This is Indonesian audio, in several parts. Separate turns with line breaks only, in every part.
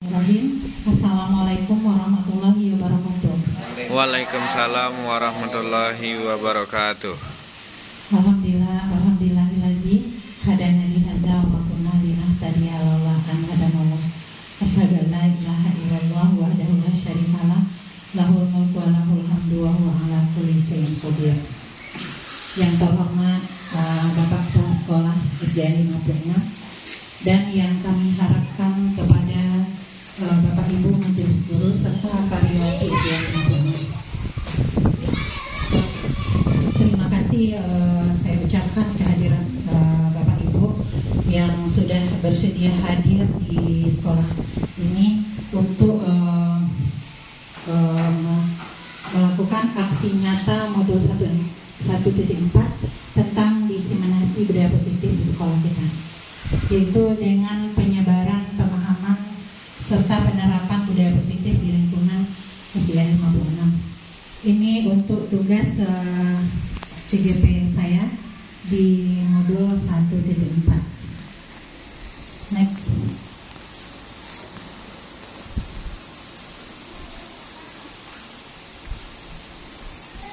Assalamualaikum warahmatullahi wabarakatuh.
Waalaikumsalam warahmatullahi wabarakatuh.
Alhamdulillahilazi hadana li hadza wa kunna linahtadiya laula an hadanallah. Asyhadu an la ilaha illallah wahdahu la syarikalah lahul mulku wa lahul hamdu wa huwa ala kulli syai'in qadir. Yang terhormat Bapak Kepala Sekolah SDN 56 dan yang kami harapkan kepada Bapak Ibu Majelis Guru serta Karyawati SDN 56. Terima kasih saya ucapkan kehadiran Bapak Ibu yang sudah bersedia hadir di sekolah ini untuk melakukan aksi nyata modul 1.4 tentang diseminasi budaya positif di sekolah kita, yaitu dengan penyebaran pemahaman serta penerapan budaya positif di lingkungan SDN 56. Ini untuk tugas CGP saya di modul 1.4. Next.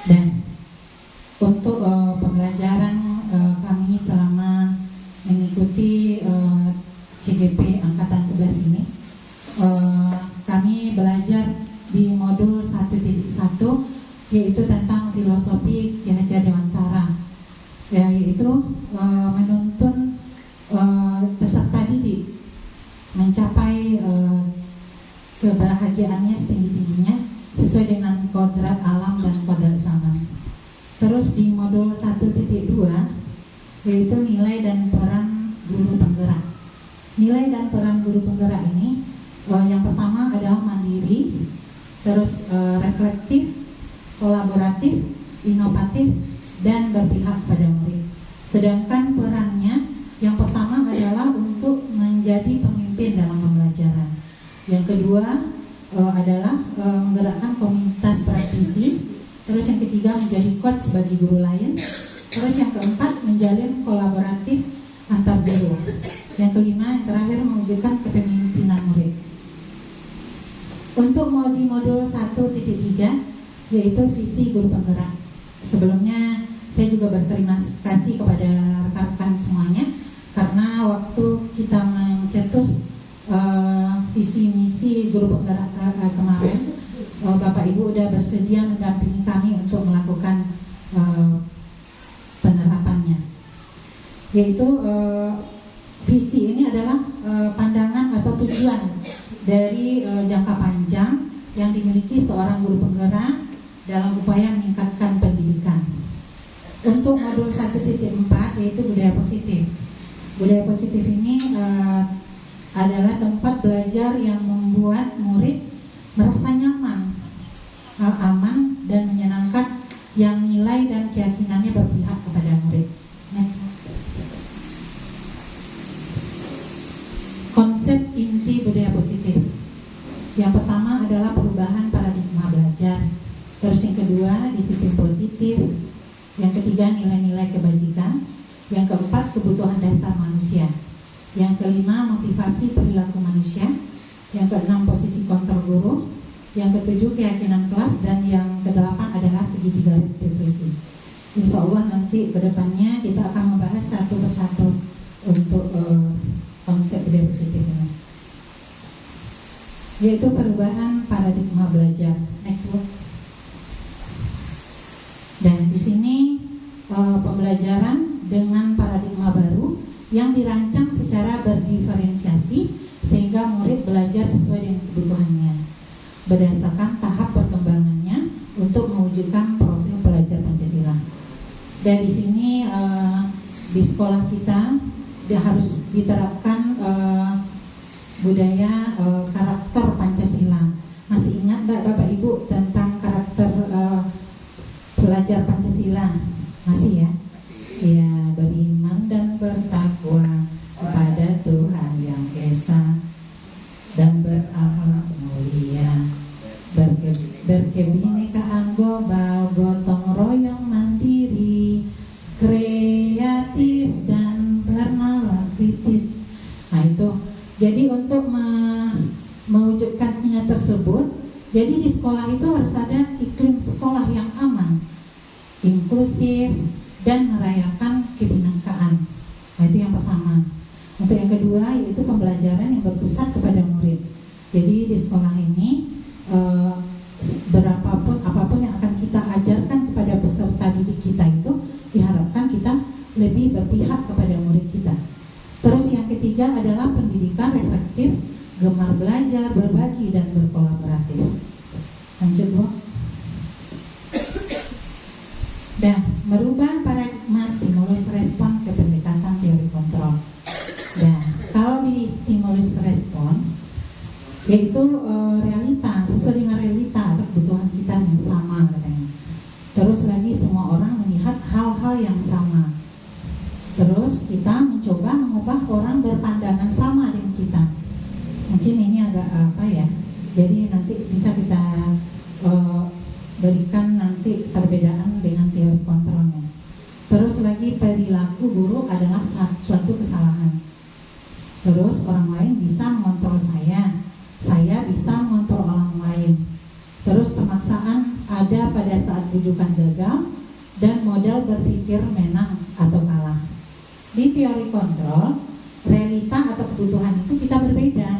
Dan untuk pembelajaran kami selama mengikuti CGP angkatan 11 ini, kami belajar di modul 1.1 yaitu tentang filosofi Ki Hajar Dewantara, yaitu menuntun peserta didik mencapai kebahagiaannya setinggi-tingginya sesuai dengan kodrat alam dan kodrat zaman. Terus di modul 1.2 yaitu nilai dan peran guru penggerak. Nilai dan peran guru penggerak ini yang pertama adalah mandiri, terus reflektif, kolaboratif, inovatif, dan berpihak pada murid. Sedangkan perannya yang pertama adalah untuk menjadi pemimpin dalam pembelajaran. Yang kedua adalah menggerakkan komunitas praktisi. Terus yang ketiga menjadi coach bagi guru lain. Terus yang keempat menjalin kolaboratif antar guru. Yang kelima yang terakhir mewujudkan kepemimpinan murid. Untuk di modul 1.3 yaitu visi guru penggerak. Sebelumnya saya juga berterima kasih kepada rekan-rekan semuanya karena waktu kita mencetus visi misi guru penggerak kemarin, Bapak Ibu sudah bersedia mendampingi kami untuk melakukan penerapannya. Yaitu visi ini adalah pandangan atau tujuan dari jangka panjang yang dimiliki seorang guru penggerak dalam upaya meningkatkan pendidikan. Untuk modul 1.4 yaitu budaya positif. Budaya positif ini adalah tempat belajar yang membuat murid merasa nyaman, aman, dan menyenangkan, yang nilai dan keyakinannya berpihak kepada murid. Next. Konsep inti budaya positif. Yang pertama adalah perubahan paradigma belajar. Terus yang kedua, disiplin positif. Yang ketiga, nilai-nilai kebajikan. Yang keempat, kebutuhan dasar manusia. Yang kelima, motivasi perilaku manusia. Yang keenam, posisi kontrol guru. Yang ketujuh, keyakinan kelas. Dan yang kedelapan adalah segitiga restitusi. Insya Allah nanti kedepannya kita akan membahas satu persatu untuk konsep budaya positif ini, yaitu perubahan paradigma belajar. Next slide. Dan di sini pembelajaran dengan paradigma baru yang dirancang secara berdiferensiasi sehingga murid belajar sesuai dengan kebutuhannya berdasarkan tahap perkembangannya untuk mewujudkan profil pelajar Pancasila. Dan di sini di sekolah kita harus diterapkan budaya karakter Pancasila. Masih ingat nggak Bapak Ibu tentang karakter pelajar Pancasila? Masih ya? Ya, beriman dan bertakwa kepada Tuhan yang Esa dan berakhlak mulia, berkebinekaan global, gotong royong mandiri, kreatif dan bernalar kritis. Nah itu, jadi untuk inklusif, dan merayakan kebinekaan. Nah, itu yang pertama. Untuk yang kedua yaitu pembelajaran yang berpusat kepada murid. Jadi di sekolah ini apapun yang akan kita ajarkan kepada peserta didik kita itu diharapkan kita lebih berpihak kepada murid kita. Terus yang ketiga adalah pendidikan reflektif, gemar belajar, berbagi, dan berkolaboratif. Lanjut, Bu. Dan merubah paradigma stimulus respon ke pendekatan teori kontrol. Dan kalau di stimulus respon yaitu realita, sesuai dengan realita atau kebutuhan kita yang sama katanya. Terus lagi semua orang melihat hal-hal yang sama. Terus kita mencoba mengubah orang berpandangan sama dengan kita. Mungkin ini agak apa ya? Jadi nanti bisa kita berikan nanti perbedaan dengan teori kontrolnya. Terus lagi perilaku guru adalah suatu kesalahan. Terus orang lain bisa mengontrol saya bisa mengontrol orang lain. Terus pemaksaan ada pada saat rujukan gagal dan modal berpikir menang atau kalah. Di teori kontrol, realita atau kebutuhan itu kita berbeda.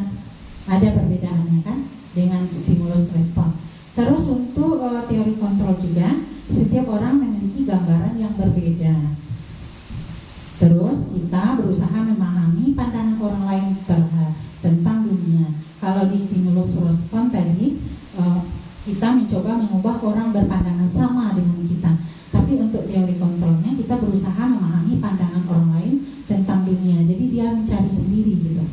Ada perbedaannya kan dengan stimulus respon. Terus untuk teori kontrol juga, setiap orang memiliki gambaran yang berbeda. Terus kita berusaha memahami pandangan orang lain tentang dunia. Kalau di stimulus respon tadi, kita mencoba mengubah orang berpandangan sama dengan kita. Tapi untuk teori kontrolnya kita berusaha memahami pandangan orang lain tentang dunia. Jadi dia mencari sendiri gitu.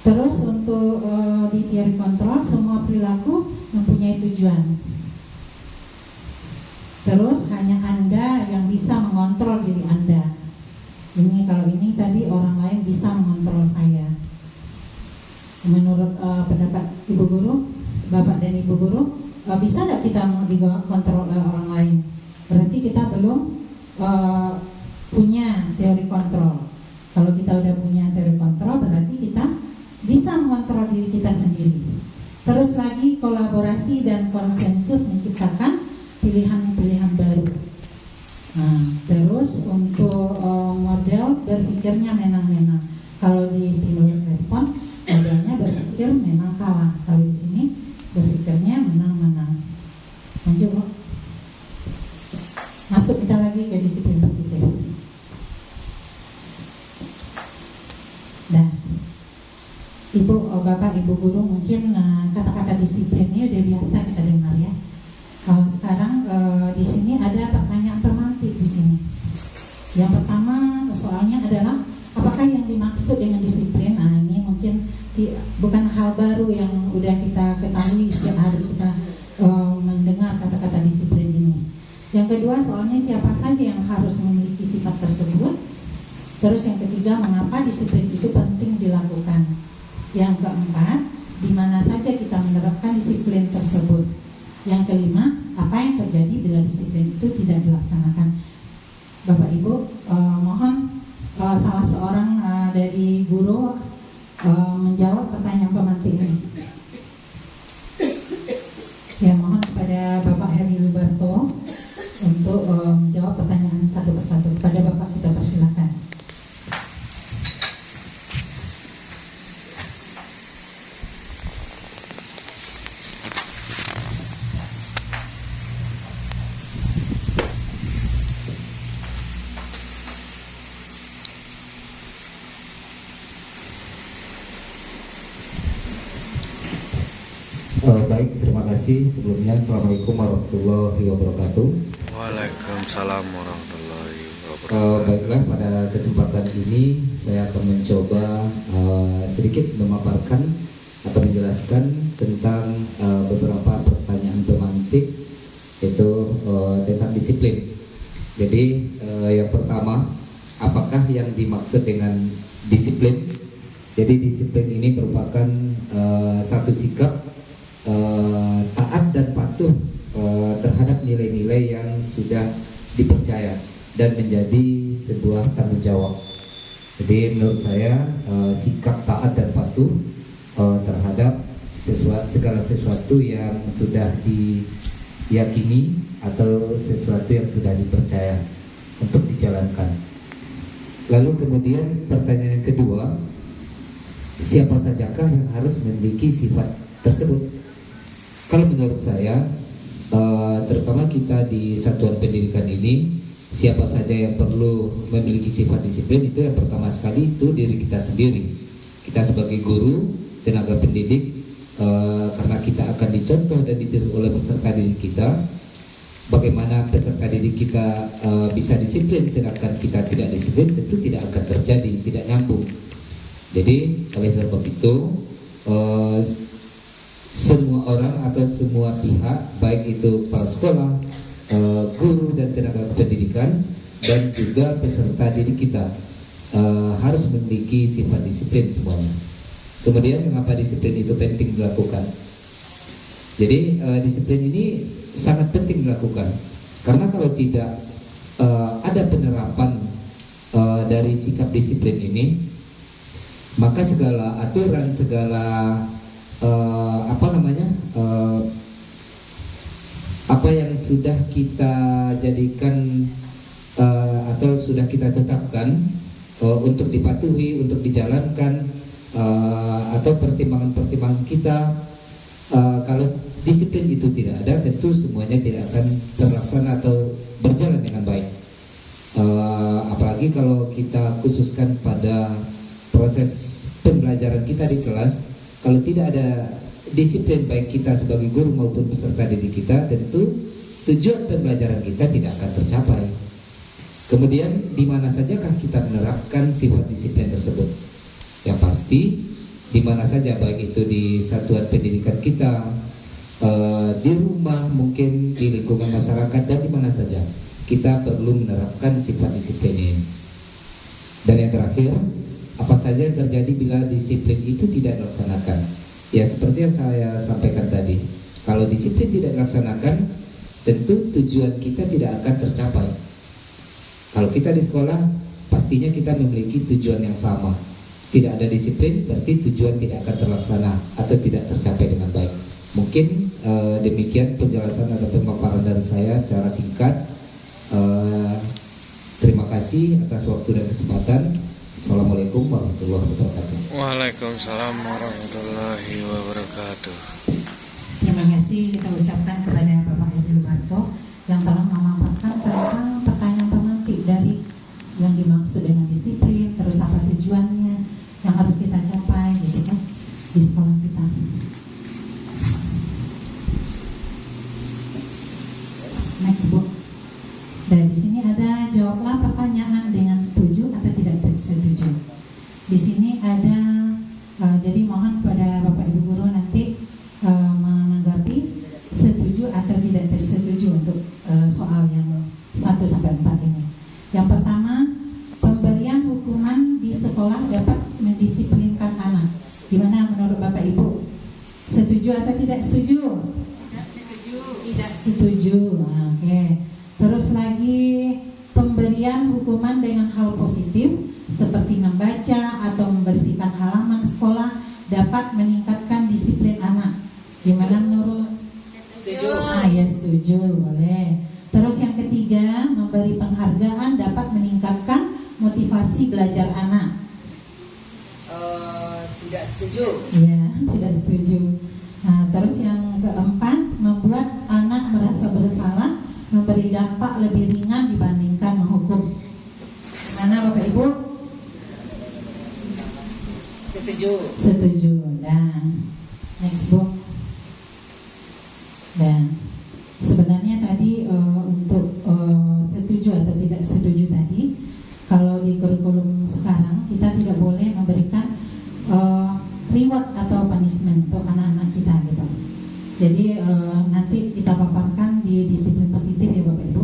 Terus untuk di teori kontrol semua perilaku mempunyai tujuan. Terus hanya Anda yang bisa mengontrol diri Anda. Ini kalau ini tadi orang lain bisa mengontrol saya. Menurut pendapat Ibu Guru, Bapak dan Ibu Guru, bisa tidak kita dikontrol oleh orang lain? Berarti kita belum punya teori kontrol. Kalau kita udah punya teori kontrol, berarti kita bisa mengontrol diri kita sendiri. Terus lagi kolaborasi dan konsensus menciptakan pilihan-pilihan baru. Nah, terus untuk model berpikirnya menang-menang. Kalau di stimulus respon, modelnya berpikir menang kalah. Kalau di sini berpikirnya menang-menang. Lanjut, Bu. Masuk kita lagi ke disiplin positif. Nah, Bapak, Ibu Guru mungkin kata-kata disiplin ini udah biasa kita dengar ya. Sekarang di sini ada pertanyaan pemantik di sini. Yang pertama soalnya adalah apakah yang dimaksud dengan disiplin? Nah, ini mungkin bukan hal baru yang udah kita ketahui setiap hari kita mendengar kata-kata disiplin ini. Yang kedua soalnya siapa saja yang harus memiliki sifat tersebut. Terus yang ketiga mengapa disiplin itu penting dilakukan. Yang keempat, di mana saja kita menerapkan disiplin tersebut. Yang kelima, apa yang terjadi bila disiplin itu tidak dilaksanakan. Bapak Ibu, mohon salah seorang dari guru menjawab pertanyaan pemantik ini. Ya, mohon kepada Bapak Heri Lubarto untuk menjawab pertanyaan satu persatu. Kepada Bapak kita persilakan.
Baik, terima kasih. Sebelumnya, Assalamualaikum warahmatullahi wabarakatuh.
Waalaikumsalam warahmatullahi wabarakatuh.
Baiklah, pada kesempatan ini saya akan mencoba sedikit memaparkan atau menjelaskan tentang beberapa pertanyaan pemantik, yaitu tentang disiplin. Jadi yang pertama, apakah yang dimaksud dengan disiplin? Jadi disiplin ini merupakan satu sikap taat dan patuh terhadap nilai-nilai yang sudah dipercaya dan menjadi sebuah tanggung jawab. Jadi menurut saya sikap taat dan patuh terhadap segala sesuatu yang sudah diyakini atau sesuatu yang sudah dipercaya untuk dijalankan. Lalu kemudian pertanyaan yang kedua, siapa sajakah yang harus memiliki sifat tersebut? Kalau menurut saya, terutama kita di satuan pendidikan ini, siapa saja yang perlu memiliki sifat disiplin itu yang pertama sekali itu diri kita sendiri. Kita sebagai guru, tenaga pendidik, karena kita akan dicontoh dan ditiru oleh peserta didik kita. Bagaimana peserta didik kita bisa disiplin sedangkan kita tidak disiplin, tentu tidak akan terjadi, tidak nyambung. Jadi oleh sebab itu semua orang atau semua pihak, baik itu kepala sekolah, guru dan tenaga pendidikan, dan juga peserta didik kita harus memiliki sifat disiplin semuanya. Kemudian mengapa disiplin itu penting dilakukan? Jadi disiplin ini sangat penting dilakukan karena kalau tidak ada penerapan dari sikap disiplin ini, maka segala aturan, segala apa yang sudah kita jadikan atau sudah kita tetapkan untuk dipatuhi, untuk dijalankan, atau pertimbangan-pertimbangan kita, kalau disiplin itu tidak ada, tentu semuanya tidak akan terlaksana atau berjalan dengan baik. Apalagi kalau kita khususkan pada proses pembelajaran kita di kelas, kalau tidak ada disiplin baik kita sebagai guru maupun peserta didik kita, tentu tujuan pembelajaran kita tidak akan tercapai. Kemudian di mana sajakah kita menerapkan sifat disiplin tersebut? Yang pasti di mana saja, baik itu di satuan pendidikan kita, di rumah, mungkin di lingkungan masyarakat, dan di mana saja kita perlu menerapkan sifat disiplin ini. Dan yang terakhir, apa saja yang terjadi bila disiplin itu tidak dilaksanakan? Ya seperti yang saya sampaikan tadi, kalau disiplin tidak dilaksanakan, tentu tujuan kita tidak akan tercapai. Kalau kita di sekolah, pastinya kita memiliki tujuan yang sama. Tidak ada disiplin, berarti tujuan tidak akan terlaksana atau tidak tercapai dengan baik. Mungkin demikian penjelasan atau pemaparan dari saya secara singkat. Terima kasih atas waktu dan kesempatan. Assalamualaikum warahmatullahi wabarakatuh.
Waalaikumsalam warahmatullahi wabarakatuh.
Terima kasih kita ucapkan kepada Bapak Edi Lubarto yang telah memaparkan tentang pertanyaan pemantik dari yang dimaksud dengan disiplin, terus apa tujuannya yang harus kita capai gitu kan di sekolah kita. Next book. Dan di sini ada jawablah pertanyaan dengan setuju atau tidak setuju. Di sini ada jadi mohon kepada Bapak Ibu guru nanti menanggapi setuju atau tidak setuju untuk soal yang 1 sampai 4 ini. Yang pertama, pemberian hukuman di sekolah dapat mendisiplinkan anak. Gimana menurut Bapak Ibu? Setuju atau tidak setuju? Tidak setuju. Tidak setuju. Oke. Terus lagi, pemberian hukuman dengan hal positif seperti membaca atau membersihkan halaman sekolah dapat meningkatkan disiplin anak. Gimana menurut? Setuju. Ya setuju, boleh. Terus yang ketiga, memberi penghargaan dapat meningkatkan motivasi belajar anak.
Tidak setuju.
Iya, tidak setuju. Nah, terus yang keempat, membuat anak merasa bersalah, memberi dampak lebih ringan dibandingkan menghukum. Gimana Bapak Ibu?
Setuju.
Setuju. Dan next book. Dan sebenarnya tadi untuk setuju atau tidak setuju tadi, kalau di kurikulum sekarang kita tidak boleh memberikan reward atau punishment untuk anak-anak kita gitu. Jadi nanti kita paparkan di disiplin positif ya Bapak Ibu.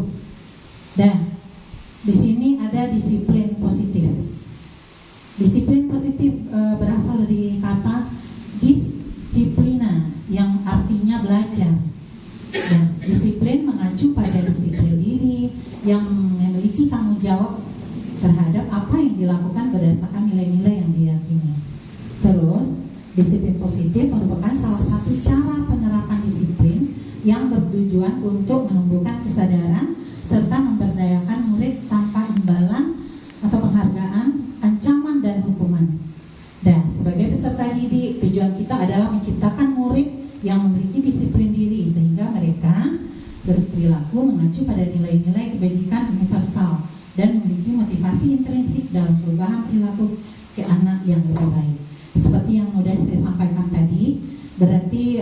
Dan di sini ada disiplin positif. Disiplin positif berasal dari kata disiplina yang artinya belajar. Dan disiplin mengacu pada disiplin diri yang memiliki tanggung jawab terhadap apa yang dilakukan berdasarkan nilai-nilai yang diyakini. Terus disiplin positif merupakan salah satu cara penerapan disiplin yang bertujuan untuk menumbuhkan motivasi intrinsik dalam perubahan perilaku ke anak yang lebih baik. Seperti yang sudah saya sampaikan tadi, berarti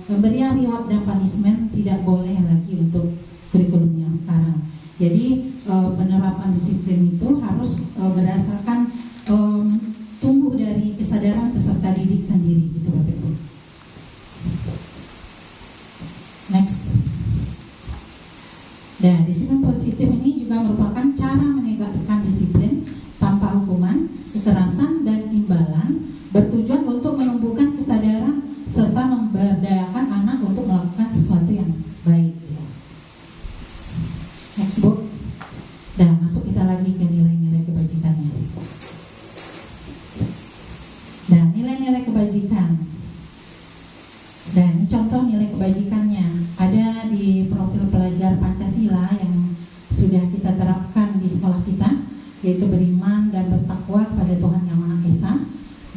pemberian reward dan punishment tidak boleh lagi untuk kurikulum yang sekarang. Jadi penerapan disiplin itu harus berdasarkan tumbuh dari kesadaran peserta didik sendiri, gitu Bapak Ibu. Next. Dan disiplin positif ini juga merupakan cara menegakkan disiplin tanpa hukuman, kekerasan, dan imbalan, bertujuan untuk menumbuhkan kesadaran serta memberdayakan anak untuk melakukan sesuatu yang baik. Gitu. Next book. Dan masuk kita lagi ke nilai-nilai kebajikannya. Dan nilai-nilai kebajikan. Dan ini contoh nilai kebajikannya ada di profil pelajar Pancasila yang sudah kita terapkan di sekolah kita, yaitu beriman dan bertakwa kepada Tuhan Yang Maha Esa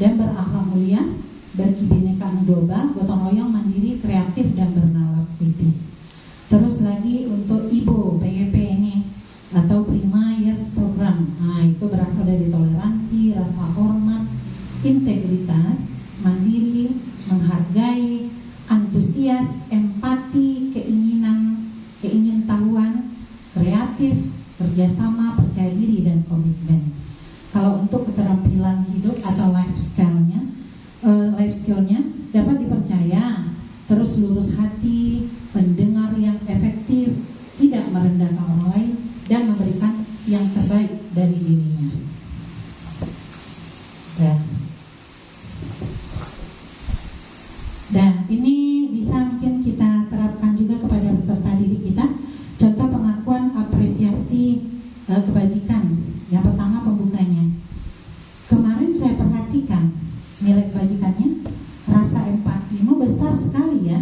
dan berakhlak mulia, berkebinekaan global, gotong royong, mandiri, kreatif, dan bernalar kritis. Terus lagi untuk IBO, PYP ini atau Prima Years Program. Nah, itu berasal dari toleransi, rasa hormat, integritas, mandiri, menghargai, antusias, empati, keingintahuan, kreatif, kerjasama, percaya diri, dan komitmen. Kalau untuk keterampilan hidup atau life skillnya dapat dipercaya, terus lurus hati, pendengar yang efektif, tidak merendahkan orang lain, dan memberikan yang terbaik dari dirinya. Dan ini bisa mungkin kita terapkan juga kepada peserta didik kita. Contoh pengakuan apresiasi kebajikan. Yang pertama pembukanya. Kemarin saya perhatikan nilai kebajikannya, rasa empatimu besar sekali ya.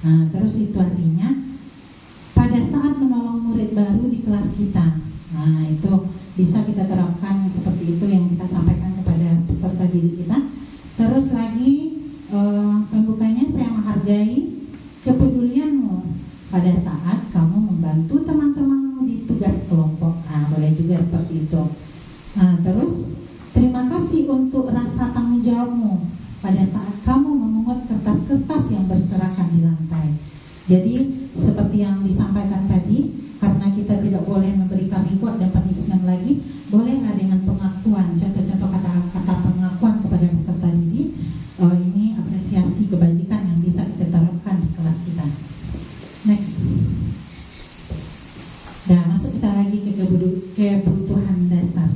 Nah, terus situasinya pada saat menolong murid baru di kelas kita. Nah, itu bisa kita terapkan seperti itu yang kita sampaikan kepada peserta didik kita. Terus lagi pembukanya, saya menghargai kepedulianmu pada saat kamu membantu teman-temanmu di tugas kelompok. Nah, boleh juga seperti itu. Nah, terus terima kasih untuk rasa tanggung jawabmu pada saat kamu memungut kertas-kertas yang berserakan di lantai. Jadi seperti yang disampaikan tadi, karena kita tidak boleh memberikan reward dan punishment lagi, bolehlah dengan pengakuan, contoh-contoh kata-kata pengakuan kepada peserta didik. Ini apresiasi kebajikan yang bisa kita terapkan di kelas kita. Next. Dan masuk kita lagi ke kebutuhan dasar.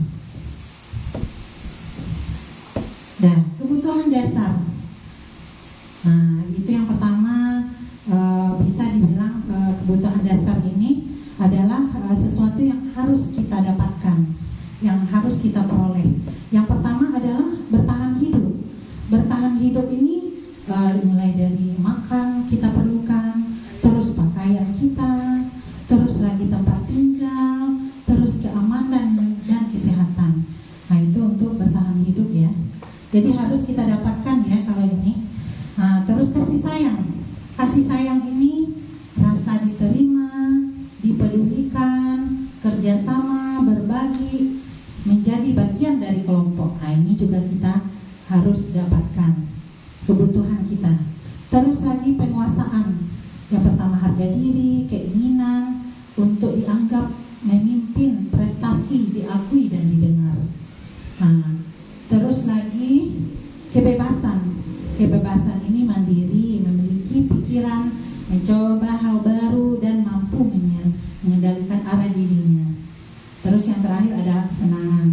Dan kebutuhan dasar. Nah, itu yang pertama, bisa dibilang kebutuhan dasar ini adalah sesuatu yang harus kita dapatkan, yang harus kita peroleh. Yang pertama adalah bertahan hidup. Bertahan hidup ini mulai dari makan kita perlukan, terus pakaian kita, terus lagi tempat tinggal, terus keamanan dan kesehatan. Nah, itu untuk bertahan hidup ya. Jadi harus kita dapatkan ya kalau ini. Nah, terus kasih sayang. Kasih sayang ini rasa diterima, dipedulikan, kerjasama, berbagi, menjadi bagian dari kelompok. Nah, ini juga kita harus dapatkan kebutuhan kita. Terus lagi penguasaan. Yang pertama harga diri, keinginan untuk dianggap memimpin, prestasi diakui dan didengar. Nah, terus lagi kebebasan. Kebebasan ini mandiri, memiliki pikiran, mencoba hal baru dan mampu mengendalikan arah dirinya. Terus yang terakhir adalah kesenangan,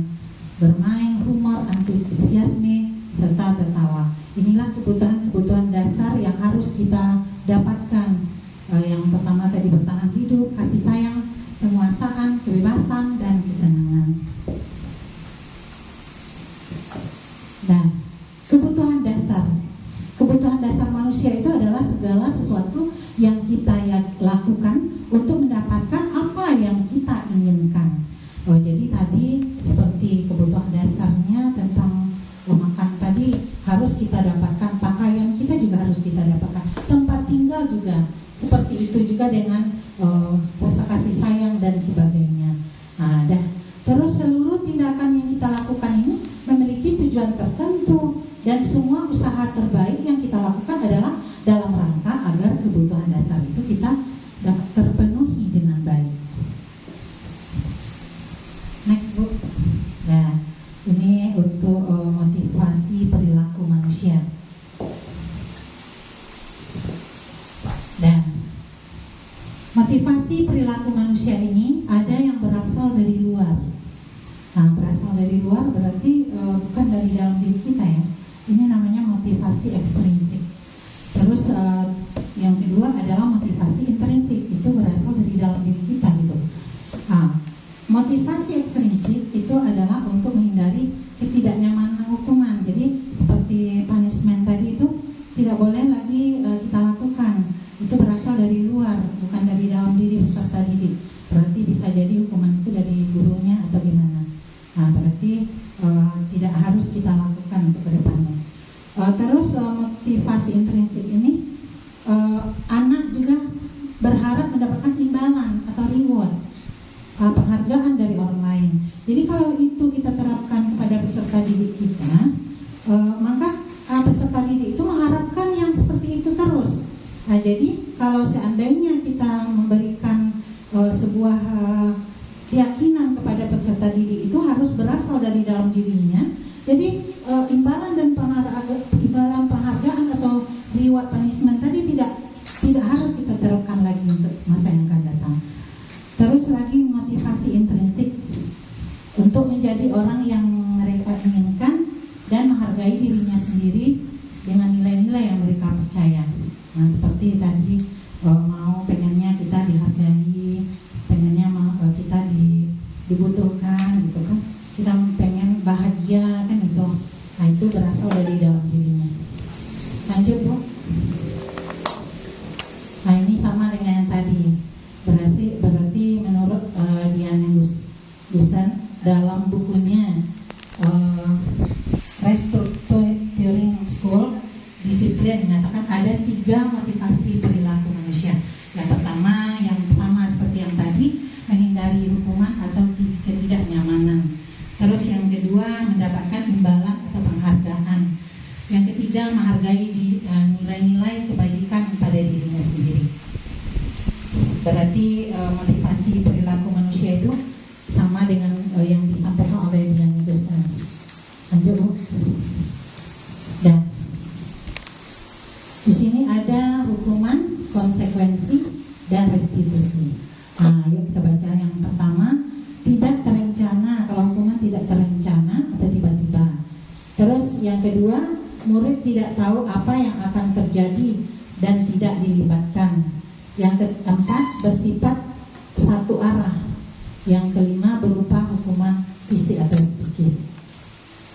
bermain, humor, antusiasme, serta tertawa. Inilah kebutuhan dasar yang harus kita dapatkan. Yang pertama tadi bertahan hidup, kasih sayang, penguasaan, kebebasan, dan kesenangan. Nah, kebutuhan dasar. Kebutuhan dasar manusia itu adalah segala sesuatu yang kita lakukan untuk mendapatkan apa yang kita inginkan. Jadi tadi seperti kebutuhan dasarnya tentang makan tadi harus kita dapatkan, pakaian kita juga harus kita dapatkan, tempat tinggal juga seperti itu juga dengan rasa kasih sayang dan sebagainya. Nah, terus Next Bu. Nah, ini untuk motivasi perilaku manusia. Dan motivasi perilaku manusia ini ada yang berasal dari luar. Nah, berasal dari luar berarti bukan dari dalam diri kita ya. Ini namanya motivasi ekstrinsik. Terus yang kedua adalah motivasi intrinsik, itu berasal dari dalam diri kita gitu. Nah, motivasi ekstrinsik itu adalah untuk menghindari ketidaknyamanan hukuman. Jadi seperti punishment tadi itu tidak boleh lagi kita lakukan. Itu berasal dari luar, bukan dari dalam diri peserta didik. Berarti bisa jadi hukuman itu dari gurunya atau gimana. Nah, berarti tidak harus kita lakukan untuk kedepannya. Terus motivasi intrinsik ini anak juga berharap mendapatkan imbalan atau reward, penghargaan dari orang lain. Jadi kalau itu kita terapkan kepada peserta didik kita, maka peserta didik itu mengharapkan yang seperti itu terus. Nah, jadi kalau seandainya kita memberikan sebuah keyakinan kepada peserta didik itu harus berasal dari dalam dirinya. Jadi imbalan dan penghargaan atau reward punishment tadi tidak harus kita terapkan lagi untuk masa yang akan datang. Terus lagi motivasi intrinsik untuk menjadi orang yang mereka inginkan dan menghargai dirinya sendiri dengan nilai-nilai yang mereka percaya. Nah, seperti tadi pengennya kita dihargai, pengennya kita dibutuhkan gitu kan. Kita pengen bahagia kan itu. Nah, itu berasal dari dalam dirinya. Lanjut Bu. Nah, ini sama dengan yang tadi. Berarti menurut Diana Gusan dalam bukunya Restructuring School Discipline mengatakan ada 3 motivasi perilaku manusia. Yang pertama yang sama seperti yang tadi, menghindari hukuman atau ketidaknyamanan. Terus yang kedua mendapatkan imbalan atau penghargaan. Yang ketiga menghargai nilai-nilai kebajikan pada dirinya sendiri. Berarti motivasi perilaku manusia itu sama dengan yang disampaikan oleh Diana Gusan. Lanjut Bu. Dan di sini ada hukuman, konsekuensi, dan restitusi. Nah, yuk kita baca yang pertama. Tidak terencana, kalau hukuman tidak terencana atau tiba-tiba. Terus yang kedua, murid tidak tahu apa yang akan terjadi dan tidak dilibatkan. Yang keempat, bersifat satu arah. Yang kelima, berupa hukuman fisik atau psikis.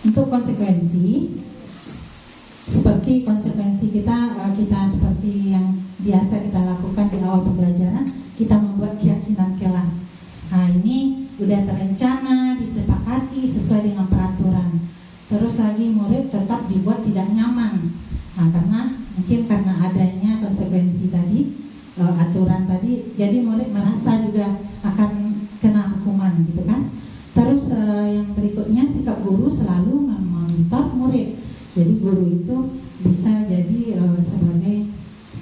Untuk konsekuensi, seperti konsekuensi kita seperti yang biasa kita lakukan di awal pembelajaran, kita membuat keyakinan kelas. Nah, ini udah terencana, disepakati sesuai dengan peraturan. Terus lagi murid tetap dibuat tidak nyaman. Nah, karena adanya konsekuensi tadi, aturan tadi, jadi murid merasa juga akan kena hukuman gitu kan. Terus yang berikutnya, sikap guru selalu memonitor murid. Jadi guru itu bisa jadi sebagai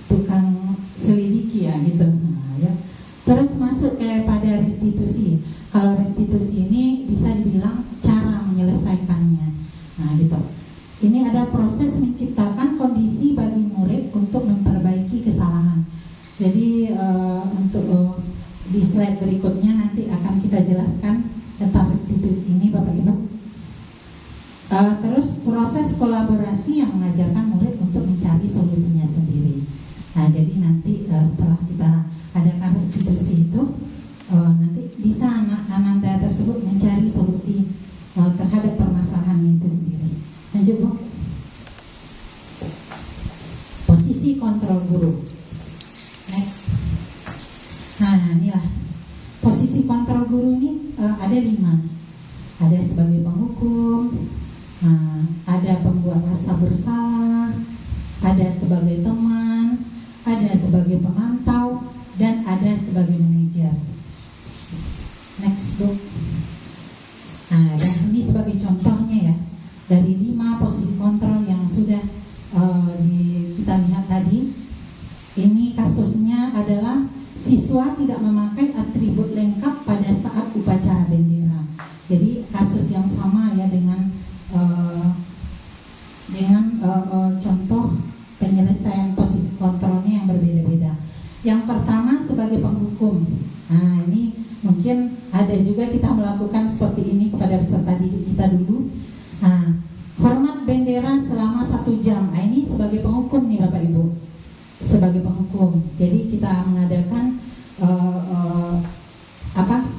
tukang selidiki ya gitu. Nah, ya. Terus masuk pada restitusi. Kalau restitusi ini bisa dibilang cara menyelesaikannya. Nah, gitu. Ini ada proses menciptakan kondisi bagi murid untuk memperbaiki kesalahan. Jadi untuk di slide berikutnya nanti akan kita jelaskan tentang restitusi ini Bapak Ibu. Terus proses kolaborasi yang mengajarkan murid untuk mencari solusinya sendiri. Nah, jadi nanti setelah kita adakan restitusi itu, nanti bisa anak Ananda tersebut mencari solusi terhadap permasalahan itu sendiri. Lanjut Bu. Posisi kontrol guru. Next. Nah, inilah posisi kontrol guru ini ada 5. Ada sebagai penghukum, ada pembuat rasa bersalah, ada sebagai teman, ada sebagai pemantau, dan ada sebagai manajer. Next book. Nah, dan ini sebagai contohnya ya, dari 5 posisi kontrol yang sudah kita lihat tadi. Ini kasusnya adalah siswa tidak memakai atribut lengkap pada saat upacara bendera. Jadi kasus yang sama ya dengan contoh penyelesaian posisi kontrolnya yang berbeda-beda. Yang pertama sebagai penghukum. Nah ini mungkin ada juga kita melakukan seperti ini kepada peserta didik kita dulu. Nah, hormat bendera selama 1 jam. Nah, ini sebagai penghukum nih Bapak Ibu. Sebagai penghukum. Jadi kita mengadakan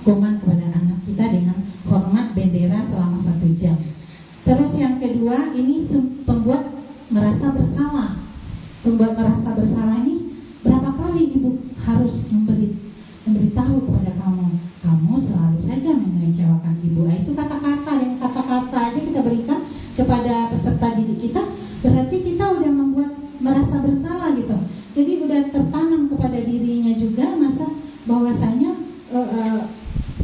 hukuman kepada anak kita dengan hormat bendera selama 1 jam. Terus yang kedua ini pembuat merasa bersalah. Pembuat merasa bersalah ini berapa kali ibu harus memberitahu kepada kamu selalu saja mengecewakan ibu. Nah, itu kata-kata dan kata-kata aja kita berikan kepada peserta didik kita, berarti kita udah membuat merasa bersalah gitu. Jadi udah tertanam kepada dirinya juga masa bahwasanya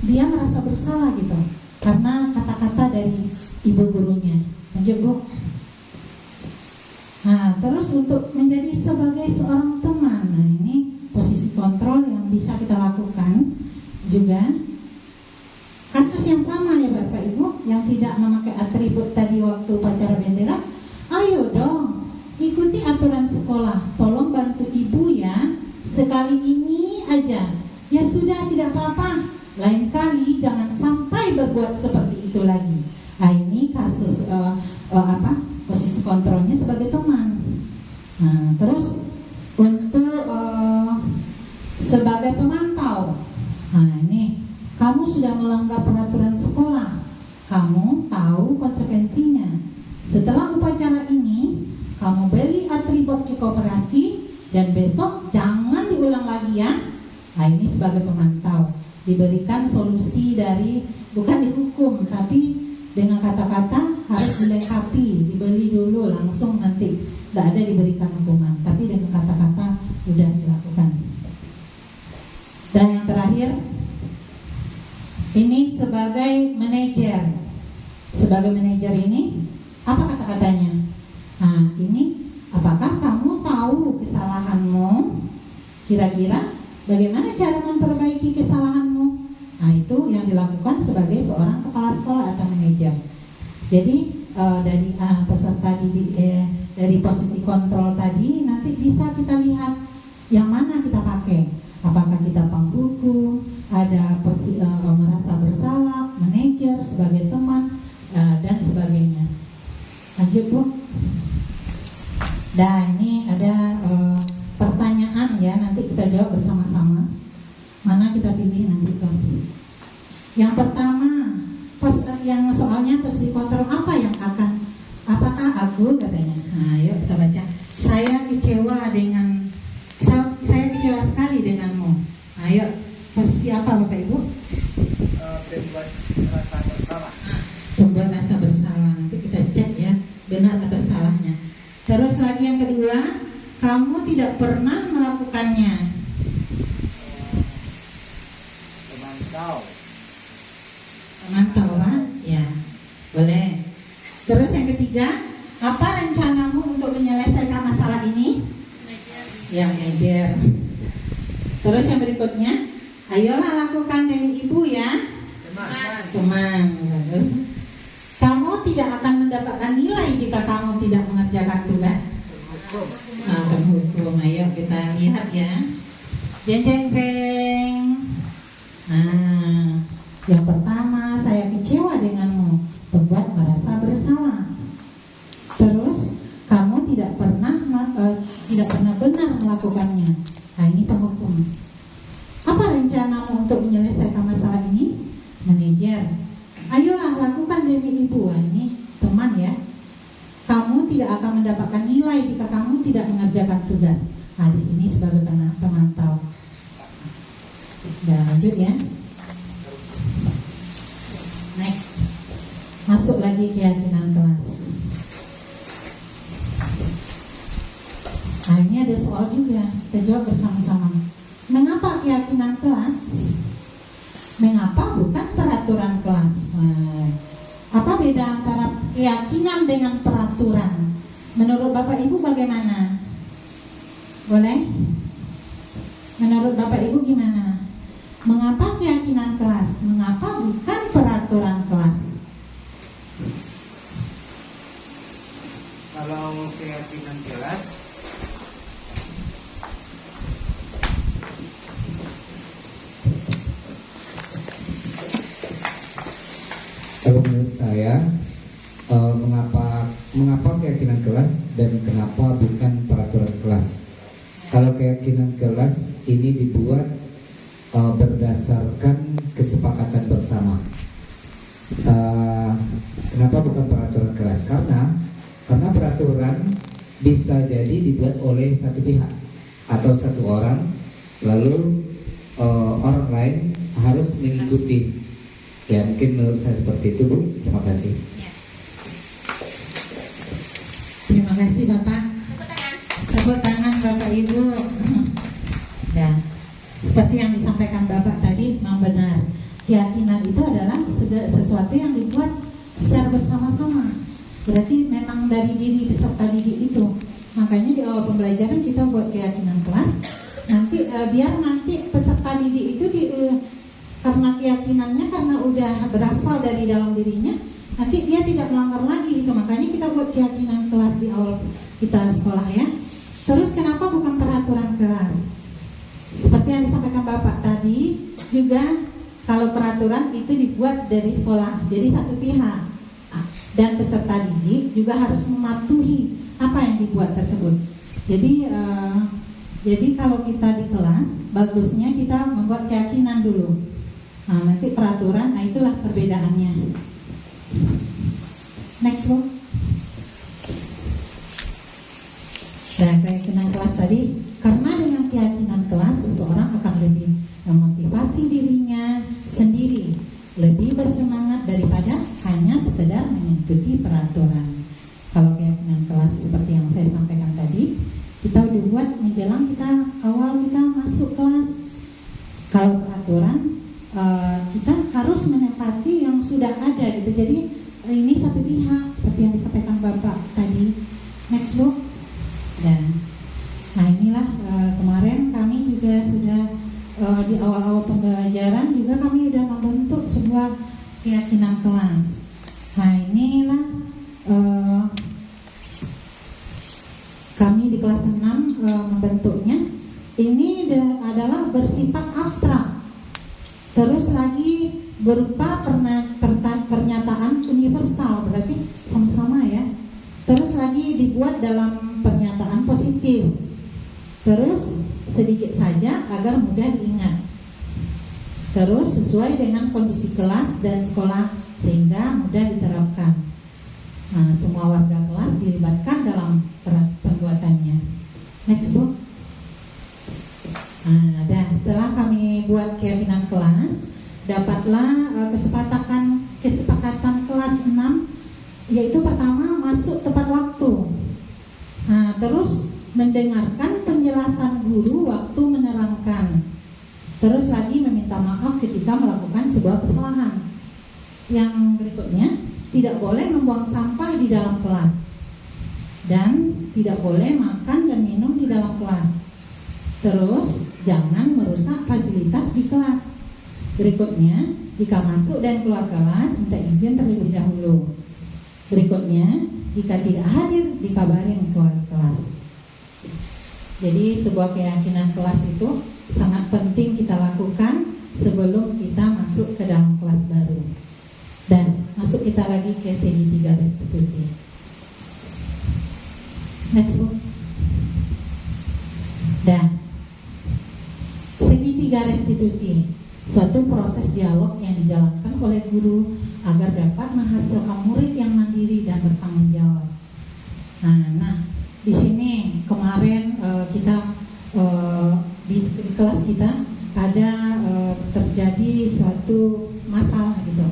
dia merasa bersalah gitu karena kata-kata dari ibu gurunya. Lanjut Bu. Nah, terus untuk menjadi sebagai seorang teman, nah ini posisi kontrol yang bisa kita lakukan juga. Kasus yang sama ya Bapak Ibu, yang tidak memakai atribut tadi waktu upacara bendera, ayo dong ikuti aturan sekolah, tolong bantu ibu ya, sekali ini aja, ya sudah tidak apa-apa, lain kali jangan sampai berbuat seperti itu lagi. Nah ini kasus posisi kontrolnya sebagai teman. Nah terus untuk sebagai pemantau, nah ini kamu sudah melanggar peraturan sekolah, kamu tahu konsekuensinya. Setelah upacara ini kamu beli atribut ke koperasi dan besok jangan diulang lagi ya. Nah ini sebagai pemantau, diberikan solusi dari, bukan dihukum tapi dengan kata-kata harus dilengkapi, dibeli dulu langsung nanti tidak ada diberikan hukuman, tapi dengan kata-kata sudah dilakukan. Dan yang terakhir ini sebagai manajer. Sebagai manajer ini apa kata-katanya? Nah ini apakah kamu tahu kesalahanmu? Kira-kira bagaimana cara memperbaiki kesalahanmu? Nah itu yang dilakukan sebagai seorang kepala sekolah atau manajer. Jadi dari peserta didik dari posisi kontrol tadi nanti bisa kita lihat yang mana kita pakai. Apakah kita penghukum, ada merasa bersalah, manajer sebagai teman dan sebagainya. Lanjut Bu. Dan ini ada pertanyaan ya, nanti kita jawab bersama-sama. Mana kita pilih nanti tuh. Yang pertama, yang soalnya posisi kontrol apa yang akan, apakah aku katanya. Nah, yuk kita baca. Saya kecewa sekali denganmu. Ayo, posisi apa Bapak Ibu?
Membuat merasa bersalah.
Membuat rasa bersalah. Nanti kita cek ya, benar atau salahnya. Terus lagi yang kedua, kamu tidak pernah melakukannya. Memantau kan? Ya, boleh. Terus yang ketiga, apa rencanamu untuk menyelesaikan masalah ini? Ya, manajer. Terus yang berikutnya, ayolah lakukan demi ibu ya. Teman. Bagus. Kamu tidak akan mendapatkan nilai jika kamu tidak mengerjakan tugas. Terhukum. Ayo kita lihat ya. Jeng jeng jeng. Nah, yang pertama, saya kecewa denganmu, membuat merasa bersalah. Terus kamu tidak pernah benar melakukannya. Nah ini penghukum. Apa rencanamu untuk menyelesaikan masalah ini? Manajer. Ayolah lakukan demi ibu. Nah, ini teman ya. Kamu tidak akan mendapatkan nilai jika kamu tidak mengerjakan tugas. Nah di sini sebagai pemantau. Dan lanjut ya. Next. Masuk lagi keyakinan kelas. Nah ini ada soal juga, kita jawab bersama-sama. Mengapa keyakinan kelas? Mengapa bukan peraturan kelas? Nah, apa beda antara keyakinan dengan peraturan? Menurut Bapak Ibu bagaimana? Boleh? Menurut Bapak Ibu gimana? Mengapa keyakinan kelas? Mengapa bukan peraturan kelas?
Kalau menurut saya, mengapa keyakinan kelas dan kenapa bukan peraturan kelas? Kalau keyakinan kelas ini dibuat berdasarkan kesepakatan bersama. Kenapa bukan peraturan kelas? Karena peraturan bisa jadi dibuat oleh satu pihak atau satu orang, lalu orang lain harus mengikuti. Ya, mungkin menurut saya seperti itu, Bu. Terima kasih.
Terima kasih Bapak. Tepuk tangan Bapak Ibu. Ya, seperti yang disampaikan Bapak tadi, memang benar. Keyakinan itu adalah sesuatu yang dibuat secara bersama-sama. Berarti memang dari diri peserta didik itu. Makanya di awal pembelajaran kita buat keyakinan kelas. Nanti biar nanti peserta didik itu karena keyakinannya, karena udah berasal dari dalam dirinya, nanti dia tidak melanggar lagi gitu. Makanya kita buat keyakinan kelas di awal kita sekolah ya. Terus kenapa bukan peraturan kelas? Seperti yang disampaikan Bapak tadi, juga kalau peraturan itu dibuat dari sekolah, jadi satu pihak, dan peserta didik juga harus mematuhi apa yang dibuat tersebut. Jadi kalau kita di kelas, bagusnya kita membuat keyakinan dulu. Nah, nanti peraturan, nah itulah perbedaannya. Next, Bu. Nah, keyakinan kelas tadi, karena dengan keyakinan kelas seseorang akan lebih memotivasi dirinya sendiri, lebih bersemangat daripada hanya sekedar mengikuti peraturan. Kalau keyakinan kelas seperti yang saya sampaikan tadi, kita udah buat menjelang awal kita masuk kelas. Kalau peraturan, kita harus menepati yang sudah ada gitu. Jadi ini satu pihak seperti yang disampaikan Bapak tadi. Next, Bu. Dan nah inilah kemarin kami juga sudah di awal-awal pembelajaran juga kami sudah membentuk sebuah keyakinan kelas. Nah inilah kami di kelas 6 membentuknya. Ini adalah bersifat abstrak. Terus lagi berupa pernyataan universal, berarti sama-sama ya. Terus lagi dibuat dalam pernyataan positif. Terus sedikit saja agar mudah diingat. Terus sesuai dengan kondisi kelas dan sekolah sehingga mudah diterapkan. Nah, semua warga kelas dilibatkan dalam pembuatannya. Next, Bu. Nah, setelah kami buat keyakinan kelas, dapatlah kesepakatan kelas 6, yaitu pertama masuk tepat waktu. Nah, terus mendengarkan penjelasan guru waktu menerangkan. Terus lagi meminta maaf ketika melakukan sebuah kesalahan. Yang berikutnya, tidak boleh membuang sampah di dalam kelas. Dan tidak boleh makan dan minum di dalam kelas. Terus, jangan merusak fasilitas di kelas. Berikutnya, jika masuk dan keluar kelas, minta izin terlebih dahulu. Berikutnya, jika tidak hadir, dikabarin keluar kelas. Jadi, sebuah keyakinan kelas itu sangat penting kita lakukan sebelum kita masuk ke dalam kelas baru. Dan masuk kita lagi ke segitiga restitusi. Next, Bu. Dan segitiga restitusi, suatu proses dialog yang dijalankan oleh guru agar dapat menghasilkan murid yang mandiri dan bertanggung jawab. Nah, di sini kemarin kita di kelas kita ada terjadi suatu masalah gitu.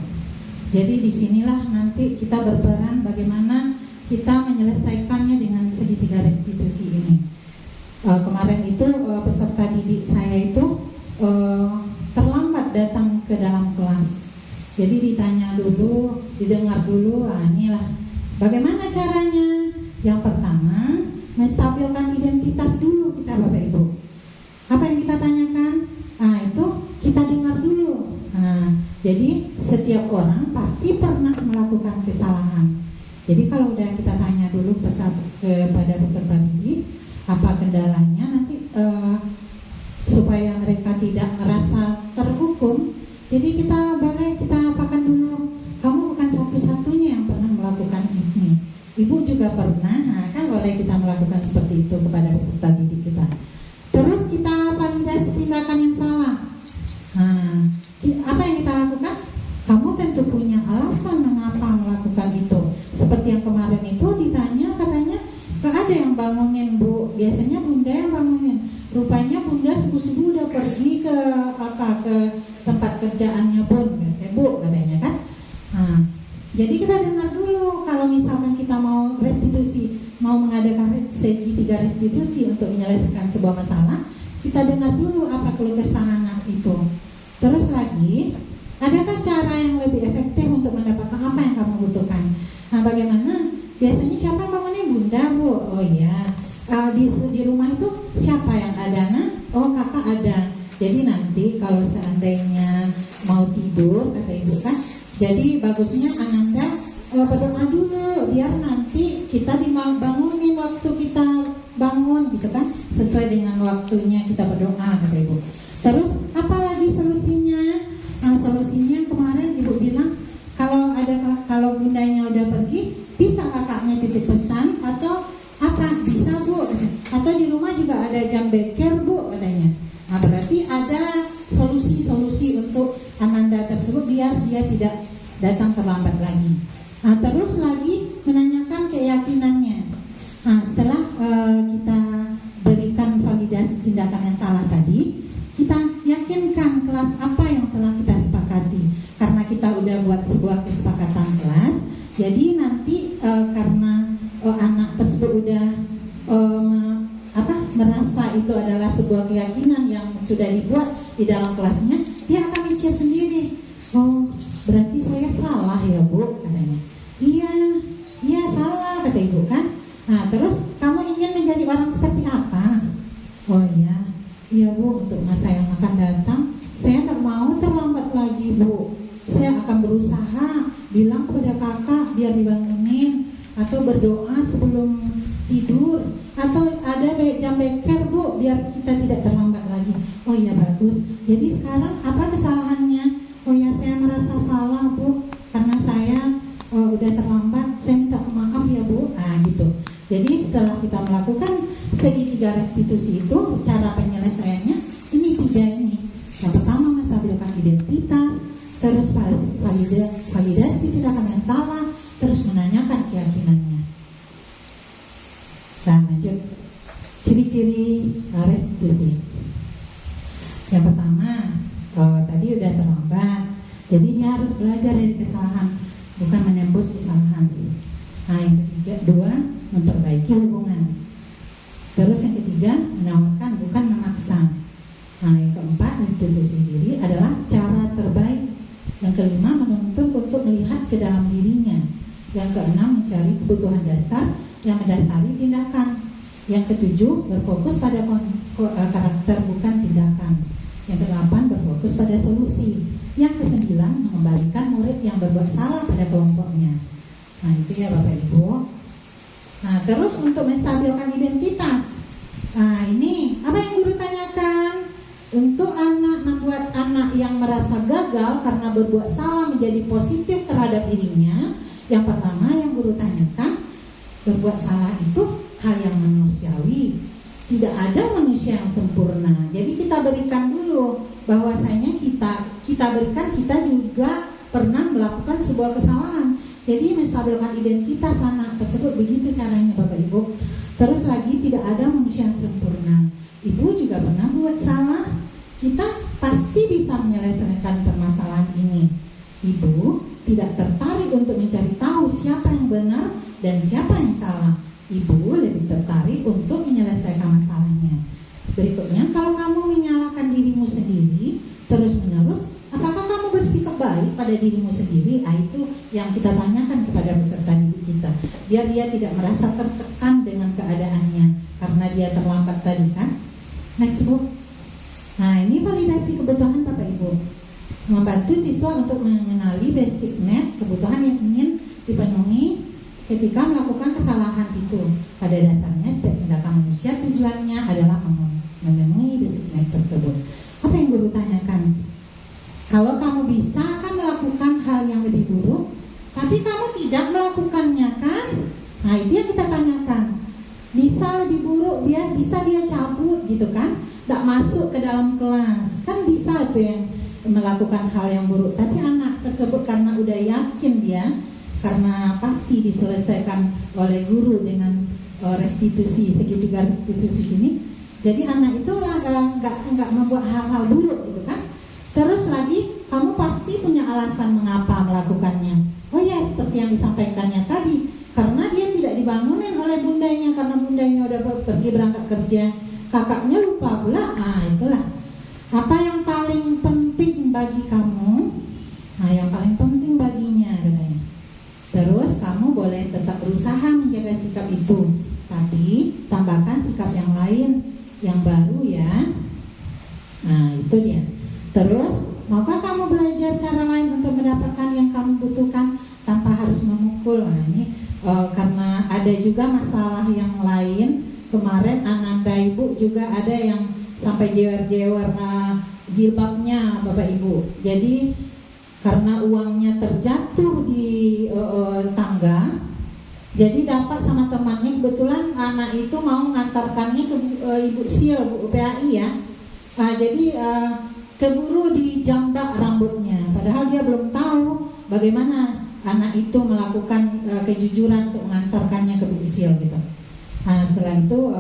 Jadi disinilah nanti kita berperan bagaimana kita menyelesaikannya dengan segitiga restitusi ini. Kemarin itu peserta didik saya itu terlambat datang ke dalam kelas. Jadi ditanya dulu, didengar dulu, inilah bagaimana caranya. Yang pertama, menstabilkan identitas dulu kita Bapak Ibu. Apa yang kita tanyakan? Itu kita dengar dulu. Jadi setiap orang pasti pernah melakukan kesalahan. Jadi kalau udah kita tanya dulu kepada peserta didik, apa kendalanya, nanti supaya mereka tidak merasa terhukum, jadi kita boleh kita apakan dulu. Kamu bukan Ibu juga pernah, nah, kan boleh kita melakukan seperti itu kepada peserta didik kita. Terus kita validasi tindakan yang salah. Nah, apa yang kita lakukan? Kamu tentu punya alasan mengapa melakukan itu. Seperti yang kemarin itu ditanya, katanya gak ada yang bangunin Bu. Biasanya Bunda yang bangunin. Rupanya Bunda subuh-subuh udah pergi ke tempat kerjaannya Bu, katanya kan. Nah, jadi kita dengar dulu. Kalau misalkan kita mau restitusi, mau mengadakan segi 3 restitusi untuk menyelesaikan sebuah masalah, kita dengar dulu apa keluh kesah anak itu. Terus lagi, adakah cara yang lebih efektif untuk mendapatkan apa yang kamu butuhkan? Nah, bagaimana? Biasanya siapa yang bangunin? Bunda, Bu. Oh iya. Di rumah itu siapa yang ada? Nah, oh kakak ada. Jadi nanti kalau seandainya mau tidur, kata ibu kan, jadi bagusnya Ananda berdoa dulu, biar nanti kita dibangunin waktu kita bangun, gitu kan, sesuai dengan waktunya kita berdoa, kata ibu. Terus apalagi solusinya? Nah, solusinya kemarin ibu bilang kalau bundanya udah pergi, bisa kakaknya titip pesan atau apa? Bisa Bu. Atau di rumah juga ada jam beker Bu, katanya. Nah, berarti ada solusi-solusi untuk Ananda tersebut biar dia tidak datang terlambat lagi. Nah, terus lagi menanyakan keyakinannya. Nah, setelah kita berikan validasi tindakan yang salah tadi, kita yakinkan kelas apa yang telah kita sepakati. Karena kita udah buat sebuah kesepakatan kelas, jadi nanti karena anak tersebut udah merasa itu adalah sebuah keyakinan yang sudah dibuat di dalam kelasnya, dia akan mikir sendiri, oh berarti saya salah ya Bu, katanya. Iya salah, kata ibu kan. Nah, terus kamu ingin menjadi orang seperti apa? Oh iya Bu, untuk masa yang akan datang saya tak mau terlambat lagi Bu. Saya akan berusaha bilang kepada kakak biar dibangunin, atau berdoa sebelum tidur, atau ada jam beker Bu biar kita tidak terlambat lagi. Oh iya bagus. Jadi sekarang apa kesalahannya? Oh ya, saya merasa salah Bu, karena saya udah terlambat, saya minta maaf ya Bu. Nah gitu. Jadi setelah kita melakukan segi 3 restitusi itu, cara penyelesaiannya ini 3 ini. Yang pertama menstabilkan identitas, terus validasi tindakan yang salah, terus menanyakan keyakinannya. Nah, lanjut. Ciri-ciri restitusi. Yang pertama, tadi udah terlambat, jadi dia harus belajar dari kesalahan, bukan menembus kesalahan. Nah, yang ketiga, 2, memperbaiki hubungan. Terus yang ketiga, menawarkan bukan memaksa. Nah, yang keempat, restitusi diri adalah cara terbaik. Yang kelima, menuntun untuk melihat ke dalam dirinya. Yang keenam, mencari kebutuhan dasar yang mendasari tindakan. Yang ketujuh, berfokus pada karakter bukan tindakan. Yang kedelapan, berfokus pada solusi. Yang kesembilan, mengembalikan murid yang berbuat salah pada kelompoknya. Nah, itu ya Bapak Ibu. Nah, terus untuk menstabilkan identitas. Nah, ini apa yang guru tanyakan? Untuk membuat anak yang merasa gagal karena berbuat salah menjadi positif terhadap dirinya. Yang pertama yang guru tanyakan, berbuat salah itu hal yang manusiawi. Tidak ada manusia yang sempurna. Jadi kita berikan dulu bahwasanya kita berikan kita juga pernah melakukan sebuah kesalahan. Jadi menstabilkan identitas anak tersebut, begitu caranya Bapak Ibu. Terus lagi, tidak ada manusia yang sempurna. Ibu juga pernah buat salah. Kita pasti bisa menyelesaikan permasalahan ini. Ibu tidak tertarik untuk mencari tahu siapa yang benar dan siapa yang salah. Ibu lebih tertarik untuk menyelesaikan masalahnya. Berikutnya, kalau kamu menyalahkan dirimu sendiri terus-menerus, apakah kamu bersikap baik pada dirimu sendiri? Itu yang kita tanyakan kepada peserta didik kita, biar dia tidak merasa tertekan dengan keadaannya karena dia terlambat tadi kan. Next Bu. Nah, ini validasi kebutuhan Bapak Ibu. Membantu siswa untuk mengenali basic need, kebutuhan yang ingin dipenuhi ketika melakukan kesalahan itu. Pada dasarnya setiap tindakan manusia tujuannya adalah memenuhi basic need tersebut. Apa yang guru tanyakan? Kalau kamu bisa kan melakukan hal yang lebih buruk, tapi kamu tidak melakukannya kan? Nah, itu yang kita tanyakan. Bisa lebih buruk, bisa dia cabut gitu kan, tidak masuk ke dalam kelas, kan bisa tuh yang melakukan hal yang buruk. Tapi anak tersebut karena udah yakin dia, karena pasti diselesaikan oleh guru dengan restitusi, segitiga restitusi ini, jadi anak itu nggak membuat hal-hal buruk gitu kan. Terus lagi kamu pasti punya alasan mengapa melakukannya. Oh ya, seperti yang disampaikannya tadi, karena dia tidak dibangunin oleh bundanya, karena bundanya udah pergi berangkat kerja, kakaknya lupa pula. Nah itulah apa yang paling penting bagi kamu. Nah yang paling penting baginya katanya. Terus kamu boleh tetap berusaha menjaga sikap itu, tapi tambahkan sikap yang lain, yang baru ya. Nah itu dia. Terus maukah kamu belajar cara lain untuk mendapatkan yang kamu butuhkan tanpa harus memukul? Nah ini karena ada juga masalah yang lain. Kemarin Ananda Ibu juga ada yang sampai jewer-jewer jilbabnya Bapak Ibu. Jadi karena uangnya terjatuh di tangga, jadi dapat sama temannya. Kebetulan anak itu mau ngantarkannya ke Ibu Sil, Bu PAI ya. Jadi keburu dijambak rambutnya, padahal dia belum tahu bagaimana anak itu melakukan kejujuran untuk mengantarkannya ke Bu Sil gitu. Nah setelah itu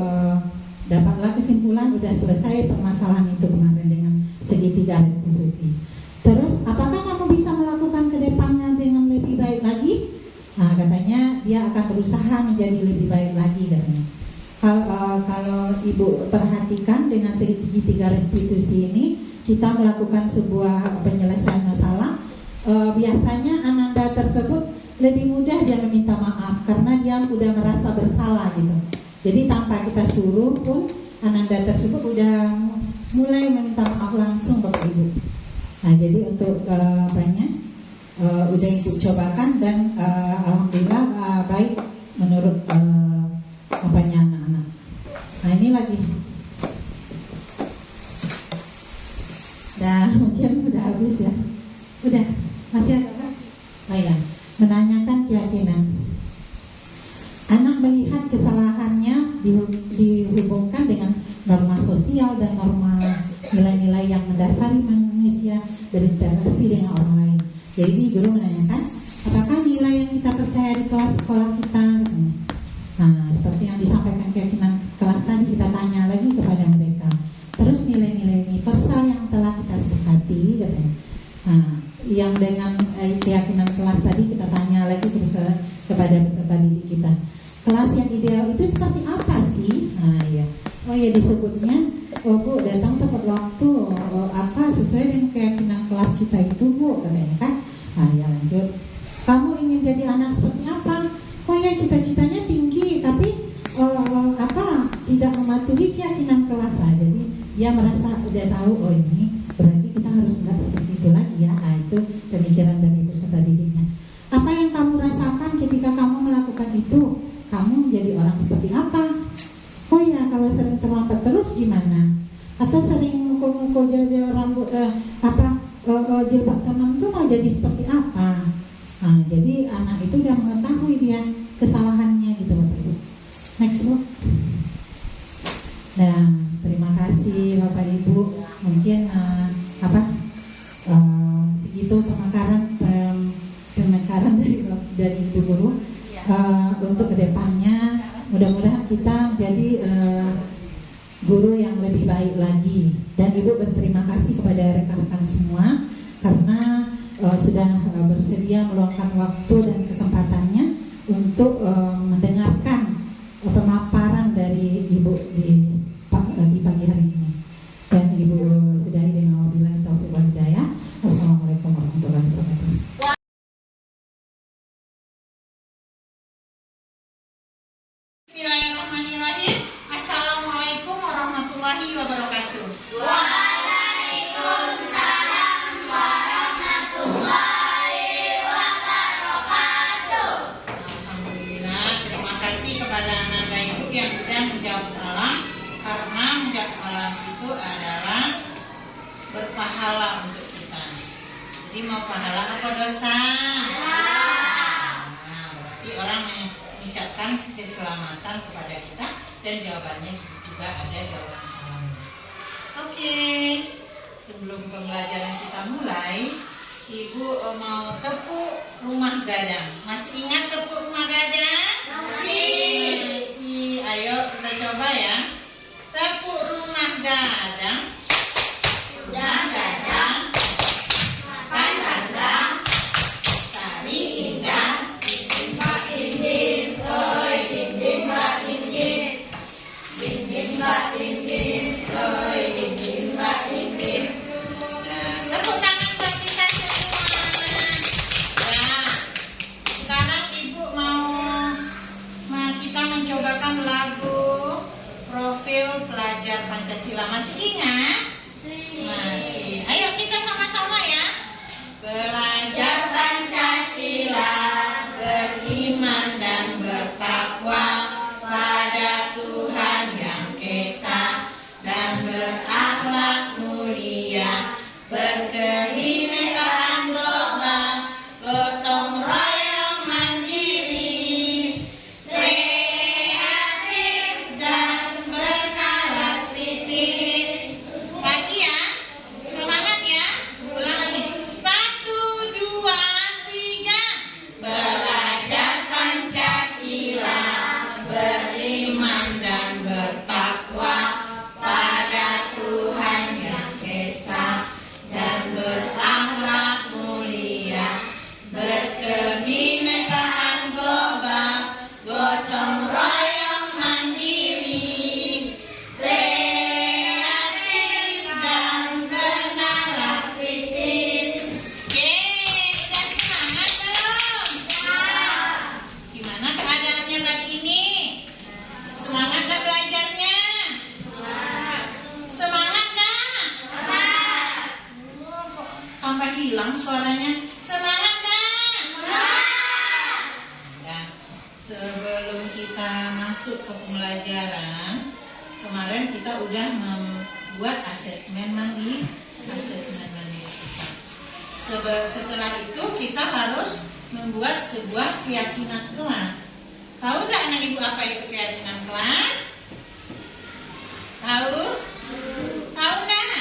dapatlah kesimpulan udah selesai permasalahan itu kemarin dengan segitiga restitusi. Terus apakah kamu bisa melakukan ke depannya dengan lebih baik lagi? Nah katanya dia akan berusaha menjadi lebih baik lagi katanya. Kalau Ibu perhatikan dengan segitiga restitusi ini, kita melakukan sebuah penyelesaian masalah. Biasanya Ananda tersebut lebih mudah dia meminta maaf karena dia udah merasa bersalah gitu. Jadi tanpa kita suruh pun Ananda tersebut udah mulai meminta maaf langsung Bapak Ibu. Nah jadi untuk udah Ibu cobakan dan alhamdulillah baik menurut anak-anak. Nah ini lagi. Dah mungkin udah habis ya. Udah, masih ada kan? Oh ya, menanyakan keyakinan. Anak melihat kesalahannya dihubungkan dengan norma sosial dan norma nilai-nilai yang mendasari manusia berinteraksi dengan orang lain. Jadi guru menanyakan, apakah nilai yang kita percaya di kelas sekolah kita? Nah, seperti yang disampaikan keyakinan kelas tadi, kita tanya lagi kepada mereka. Terus nilai-nilai universal yang telah kita sepakati, katanya. Nah, yang dengan keyakinan kelas tadi kita tanya lagi kepada peserta didik kita. Kelas yang ideal itu seperti apa sih? Nah, ya. Oh ya disebutnya, Bu datang tepat waktu, apa sesuai dengan keyakinan kelas kita itu Bu, katanya kan. Nah ya lanjut. Kamu ingin jadi anak seperti apa? Oh ya cita-citanya tinggi, tapi tidak mematuhi keyakinan kelas. Jadi dia merasa udah tahu, oh ini berarti kita harus enggak seperti itu lagi ya. Nah itu pemikiran dari peserta didiknya. Apa yang kamu rasakan ketika kamu melakukan itu? Kamu menjadi orang seperti apa? Oh ya kalau sering terlambat terus gimana? Atau sering mukul-mukul jauh-jauh rambut jilbab teman itu mau jadi seperti apa? Nah, jadi anak itu udah mengetahui dia kesalahannya gitu Bapak Ibu. Next Bu. Nah, terima kasih Bapak Ibu. Mungkin segitu pemekaran dari Ibu Guru. Untuk kedepannya mudah-mudahan kita menjadi guru yang lebih baik lagi. Dan Ibu berterima kasih kepada rekan-rekan semua karena sudah bersedia meluangkan waktu dan kesempatannya untuk mendengarkan pemaparan dari Ibu di pagi hari ini. Dan Ibu sudahi dengan wabillahi taufiq wal hidayah. Assalamualaikum warahmatullahi wabarakatuh. Bismillahirrahmanirrahim. Assalamualaikum warahmatullahi wabarakatuh. Waalaikumsalam warahmatullahi wabarakatuh. Alhamdulillah, terima kasih kepada anak Ibu yang sudah menjawab salam, karena menjawab salam itu adalah berpahala untuk kita. Jadi mau pahala apa dosa? Nah, berarti orang mengucapkan dan jawabannya juga ada jawaban salamnya. Oke, sebelum pembelajaran kita mulai, Ibu mau tepuk rumah gadang. Masih ingat tepuk rumah gadang? Masih. Ayo kita coba ya. Tepuk rumah gadang. Rumah gadang. Makan gadang. Tari indah. Dinding mbak dinding. Oi dinding mbak dinding. Dinding mbak dinding. Oi dinding mbak dinding. Tepuk tangan buat kita semua. Ya. Sekarang Ibu kita mencobakan lagu Profil Pelajar Pancasila. Masih ingat? Masih. Ayo kita sama-sama ya. Belajar Pancasila, beriman dan bertakwa pada Tuhan yang Esa dan berakhlak mulia, berkebinekaan global, gotong royong mandiri, kreatif dan bernalar kritis. Lagi ya, semangat ya. Ulang lagi. 1, 2, 3. Belajar Pancasila, beriman dan bertakwa pada Tuhan yang Esa dan berakhlak mulia, berkebinekaan global, gotong royong mandiri, kreatif dan bernalar kritis. Udah semangat belum? Gimana keadaannya pagi ini? Semangat gak belajarnya? Semangat gak? Oh, kok tambah hilang suaranya? Semangat gak? Ya, sebelum kita masuk ke pembelajaran, kemarin kita udah membuat asesmen mandiri kita. Setelah itu kita harus membuat sebuah keyakinan kelas. Tahu nggak anak ibu apa itu keyakinan kelas? Tahu? Tahu nggak?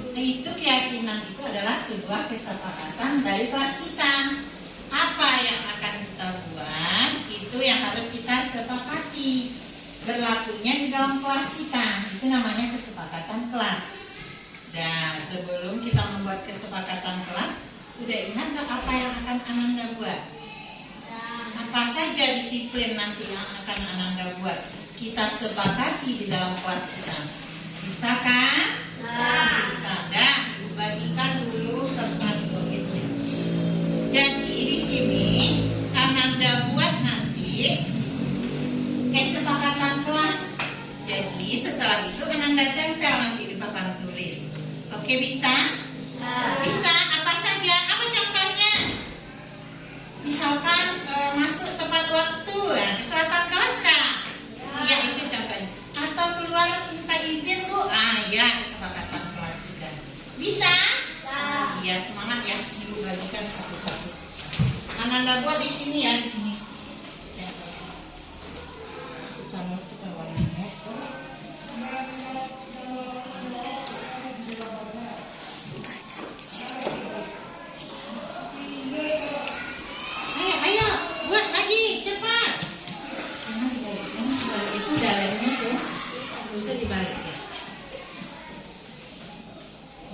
Nah, itu keyakinan itu adalah sebuah kesepakatan dari kelas kita. Apa yang akan kita buat itu yang harus kita sepakati, berlakunya di dalam kelas kita. Itu namanya kesepakatan kelas. Dan sebelum kita membuat kesepakatan kelas, udah ingat nggak apa yang akan Ananda buat? Apa saja disiplin nanti yang akan Ananda buat? Kita sepakati di dalam kelas kita. Bisa kan? Bisa. Dah, bagikan dulu kertas bloketnya. Jadi di sini Ananda buat nanti kesepakatan kelas. Jadi setelah itu Ananda tempel nanti di papan tulis. Oke, bisa? Bisa. Apa saja? Apa contohnya? Misalkan masuk tepat waktu, ya, kesepakatan kelas enggak? Iya, itu contohnya. Atau keluar minta izin Bu, ya kesepakatan kelas juga. Bisa? Iya, semangat ya. Ibu bagikan satu-satu. Ananda buat di sini ya, di sini. Ya. Kita warnanya. Ayo, buat lagi, cepat. Itu dalamnya tuh, bisa dibalik ya.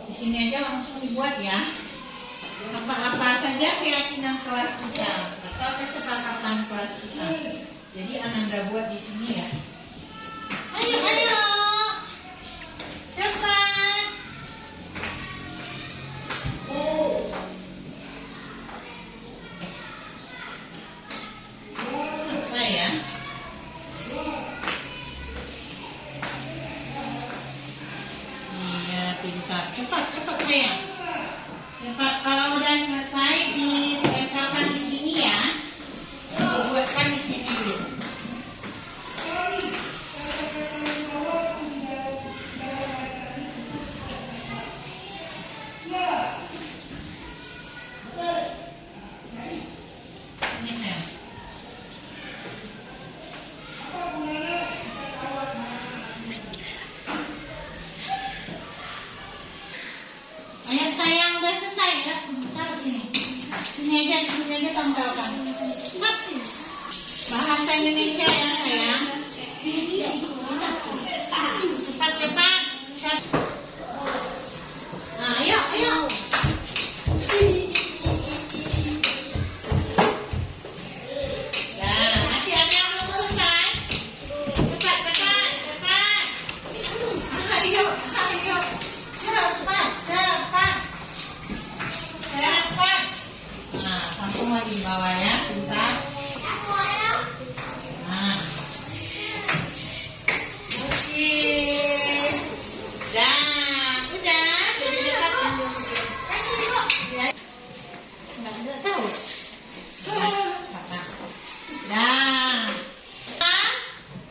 Di sini aja langsung dibuat ya. Apa-apa saja keyakinan kelas kita atau kesepakatan kelas kita. Jadi Ananda buat di sini ya. Ayo, cepat. Selesai ya. Iya, pintar. Cepat sayang. Cepat. Kalau udah selesai ditempelkan di sini ya. Buatkan di sini dulu. Ini tempelkan. Bahasa Indonesia ya sayang. Cepat-cepat. Nah, ayo, ayo. Nah, masih ada yang belum selesai. Cepat, cepat, cepat. Ayo, ayo. Cepat, cepat. Cepat. Nah, sambung lagi bawah ya, bentar. Nah. Oke. Dah, udah. Jadi dekat ya. Nggak tahu. Dah. Kelas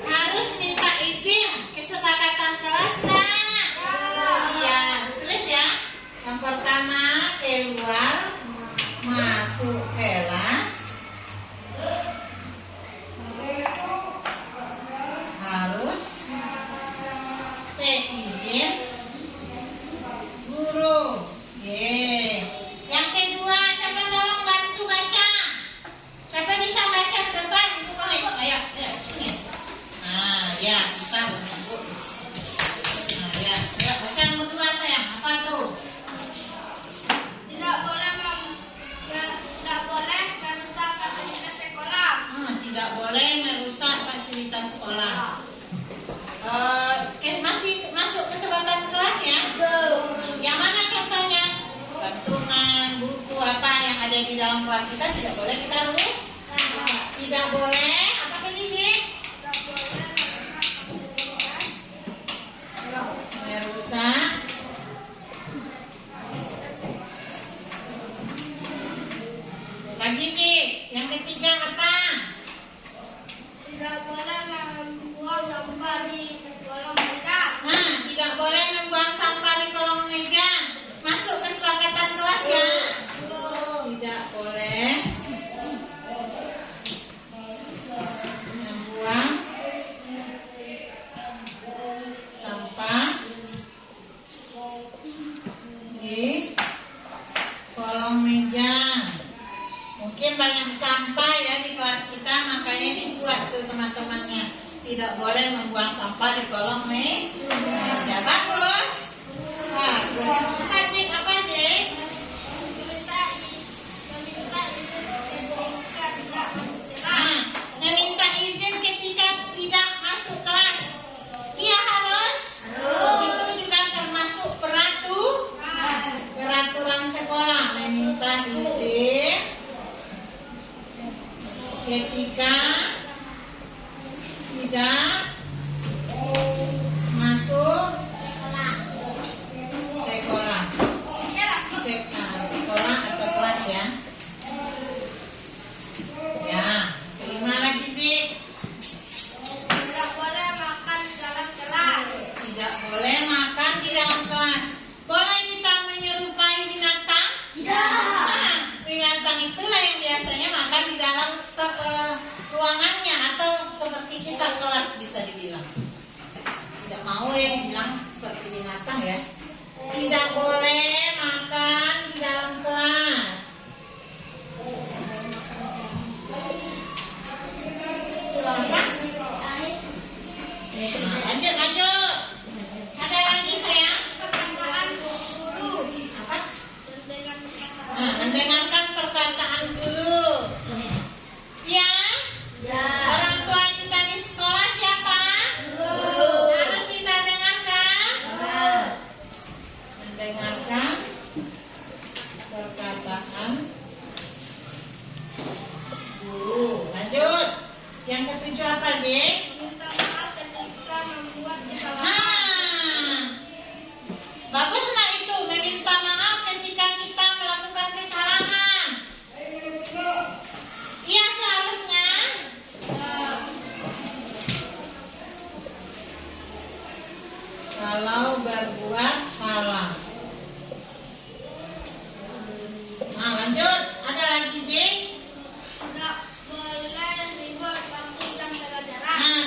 harus minta izin kesepakatan kelas tak? Iya, tulis ya. Yang pertama keluar, masuk kelas. Harus seizin guru. Yang kedua, siapa tolong bantu baca? Siapa bisa baca ke depan? Ibu tulis. Ayo, ayo sini. Nah, ya, kita bersambut. Nah, ya, ayo baca yang kedua sayang. Apa tuh?
Tidak boleh merusak fasilitas sekolah.
Tidak boleh merusak fasilitas sekolah. Masih masuk kesempatan kelas ya? Yang mana contohnya? Gantungan, buku apa yang ada di dalam kelas kita tidak boleh kita rusak. Tidak boleh. Apa tadi sih?
Tidak boleh merusak fasilitas
Merusak. Lagi sih. Yang ketiga apa?
Tidak boleh membuang sampah di kolong meja.
Tidak boleh membuang sampah di kolong meja. Masuk kesepakatan kelas ya? Tidak boleh membuang sampah di kolong meja. Mungkin banyak sampah ya di kelas kita, makanya dibuat tuh sama temannya. Tidak boleh membuang sampah di kolong meja. Bagus. Bagus. Tajik apa sih? Meminta izin ketika tidak masuk kelas. Iya harus. Itu juga termasuk peraturan sekolah. Meminta izin ketika tidak masuk sekolah. Sekolah atau kelas ya. Ya, terima lagi sih.
Tidak boleh makan di dalam kelas.
Tidak boleh makan di dalam kelas. Boleh kita menyerupai binatang? Tidak. Binatang itulah yang biasanya makan di dalam ruangannya atau seperti kita kelas bisa dibilang. Tidak mau ya dibilang seperti binatang ya. Tidak boleh makan di dalam kelas. Silakan. Nah, lanjut. Ada lagi sayang?
Perkataan guru.
Apa?
Dengan perkataan.
Mendengarkan perkataan guru. Ya? Orang tua kita di sekolah siapa? Harus kita dengarkan. Mendengarkan perkataan guru. Lanjut. Yang ketujuh apa, Dek?
Minta maaf ketika membuat kesalahan.
Bagus nggak itu? Meminta maaf ketika kita melakukan kesalahan. Iya seharusnya. Kalau berbuat salah. Nah lanjut. Ada lagi, Dek?
Tidak boleh dibuat waktu jam pelajaran.
Nah,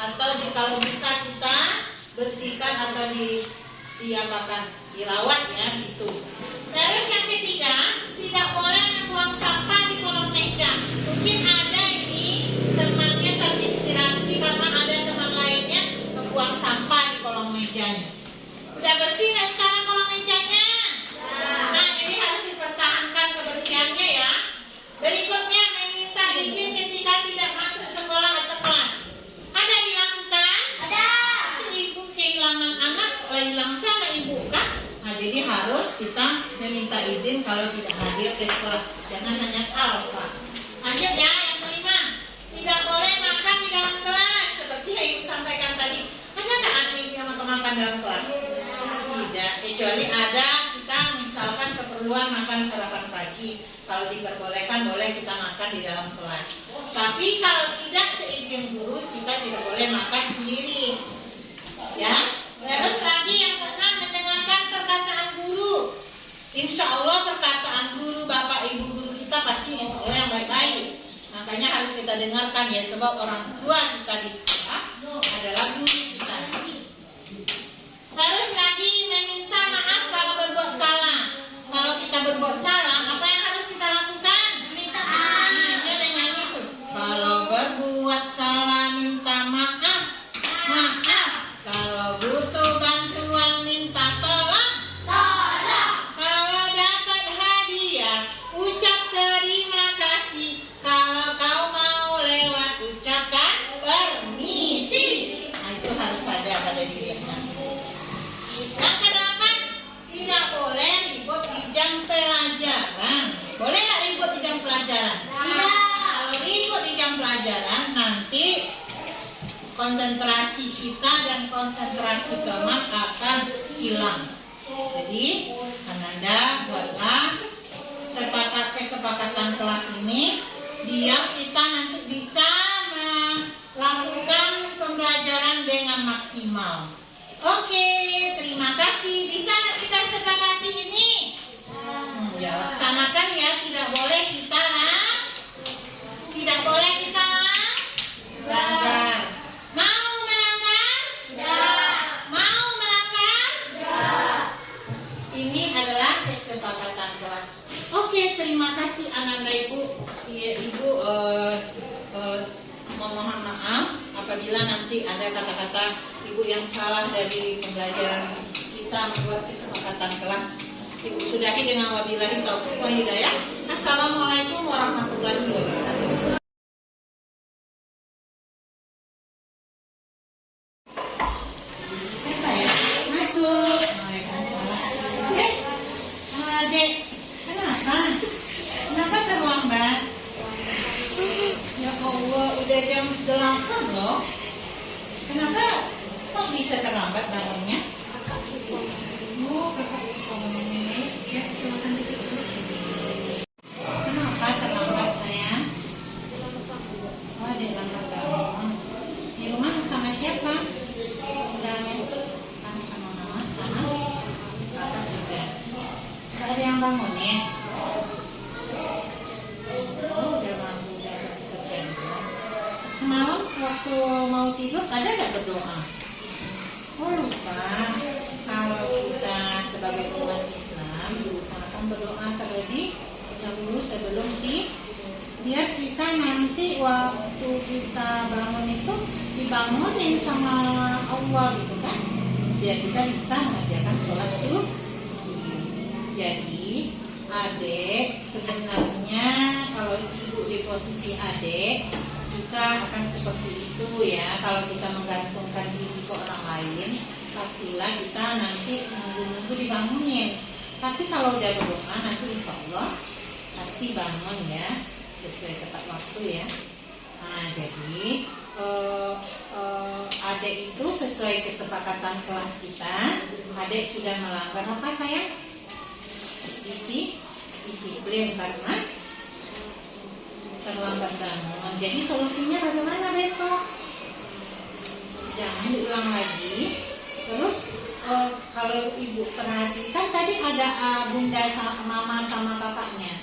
atau kalau bisa kita bersihkan atau diapakan, dirawat ya gitu. Terus yang ketiga, tidak boleh membuang sampah di kolong meja. Mungkin ada ini temannya terinspirasi karena ada teman lainnya membuang sampah di kolong mejanya. Udah bersih nggak sekarang kolong mejanya? Nah, jadi harus dipertahankan kebersihannya ya. Berikutnya, meminta izin ketika tidak masuk sekolah atau kelas. Ada dilakukan? Ada. Ibu kehilangan anak, hilang sana ibu kan? Nah, jadi harus kita meminta izin kalau tidak hadir ke sekolah. Jangan hanya alfa. Lanjut ya, yang kelima. Tidak boleh makan di dalam kelas. Seperti yang ibu sampaikan tadi. Ada nggak anak ibu yang makan dalam kelas? Tidak, kecuali ada kita misalkan keperluan makan sarapan pagi. Kalau diperbolehkan, boleh kita makan di dalam kelas. Tapi kalau tidak seizin guru, kita tidak boleh makan sendiri. Ya. Terus lagi yang keenam, mendengarkan perkataan guru. Insya Allah perkataan guru, bapak ibu guru kita pasti insya Allah yang baik-baik. Makanya harus kita dengarkan ya, sebab orang tua kita di sekolah adalah guru kita. Terus lagi meminta maaf kalau berbuat salah. Kalau kita berbuat salah, apa yang harus kita lakukan? Minta maaf. Nah, dengan itu. Kalau berbuat salah minta maaf. Maaf. Kalau butuh bantuan minta tolong. Tolong. Kalau dapat hadiah, ucap terima kasih. Kalau kau mau lewat, ucapkan permisi. Nah, itu harus ada pada diri kita. Yang kedelapan, tidak boleh ribut di jam pelajaran. Boleh nggak ribut di jam pelajaran? Tidak. Kalau ribut di jam pelajaran, nanti konsentrasi kita dan konsentrasi teman akan hilang. Jadi, Ananda buatlah kesepakatan kelas ini, biar kita nanti bisa melakukan pembelajaran dengan maksimal. Oke, terima kasih. Bisa nggak kita sepakati ini? Ya, laksanakan ya. Tidak boleh kita langgar. Mau melanggar? Tidak. Mau melanggar? Tidak. Ini adalah kesepakatan kelas. Oke, terima kasih Ananda Ibu. Iya, Ibu mohon maaf apabila nanti ada kata-kata Ibu yang salah dari pembelajaran kita membuat kesepakatan kelas. Ibu sudahi dengan wabillahi taufiq wa hidayah. Assalamualaikum warahmatullahi wabarakatuh. Siapa ya? Masuk. Waalaikumsalam. Adik, kenapa? Kenapa terlambat? Ya Allah, udah jam 8 loh. Kenapa kok bisa terlambat bangunnya? Oh, kakak ini. Ya, silakan duduk. Kenapa terlambat sayang? Oh, ada lambat bangun. Di rumah sama siapa? Dan sama mama, sama kakak juga. Gak ada yang bangun ya? Oh, udah mampu, udah kerja. Semalam waktu mau tidur ada gak berdoa? Oh lupa. Kalau kita sebagai umat Islam diusahakan berdoa terlebih dahulu sebelum biar kita nanti waktu kita bangun itu dibangunin sama Allah gitu kan, biar kita bisa mengerjakan sholat subuh. Jadi adik sebenarnya kalau ibu di posisi adik kita akan seperti itu ya. Kalau kita menggantungkan diri ke orang lain, pastilah kita nanti nunggu-nunggu dibangunin. Tapi kalau udah berdoa nanti insya Allah pasti bangun ya, sesuai tepat waktu ya. Nah jadi adik itu sesuai kesepakatan kelas kita, adik sudah melanggar apa sayang? Disiplin karena terlambat bangun. Jadi solusinya bagaimana besok? Jangan diulang lagi. Terus kalau ibu perhatikan tadi ada bunda sama mama sama bapaknya.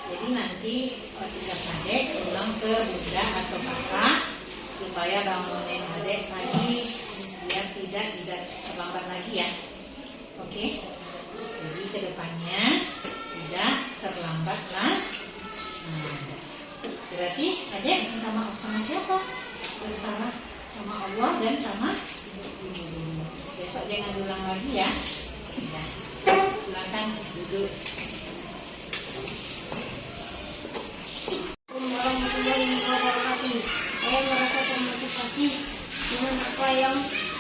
Jadi nanti tugas adik ulang ke bunda atau kakak supaya bangunin adik pagi biar tidak terlambat lagi ya. Oke, jadi kedepannya tidak terlambat lah. Nah, berarti adik minta maaf sama siapa? Bersalah sama Allah dan sama ibu. Besok jangan ulang lagi ya. Ya, silakan duduk.
Warahmatullahi wabarakatuh. Saya merasa termotivasi dengan apa yang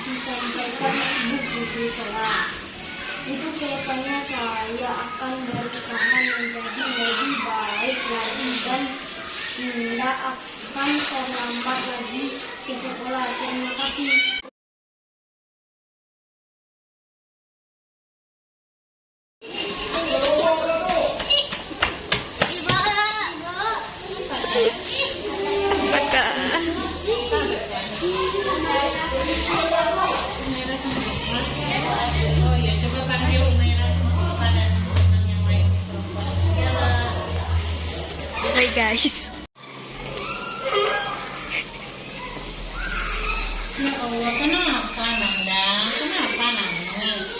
disampaikan Ibu Guru saya. Itu kelihatannya saya akan berusaha menjadi lebih baik lagi dan tidak akan terlambat lagi ke sekolah. Terima kasih.
Oh ya, coba panggil Umaira sama Ulfa dan teman yang lain perempuan.
Hai guys.
Ya Allah, kenapa Nandang? Kenapa nangis?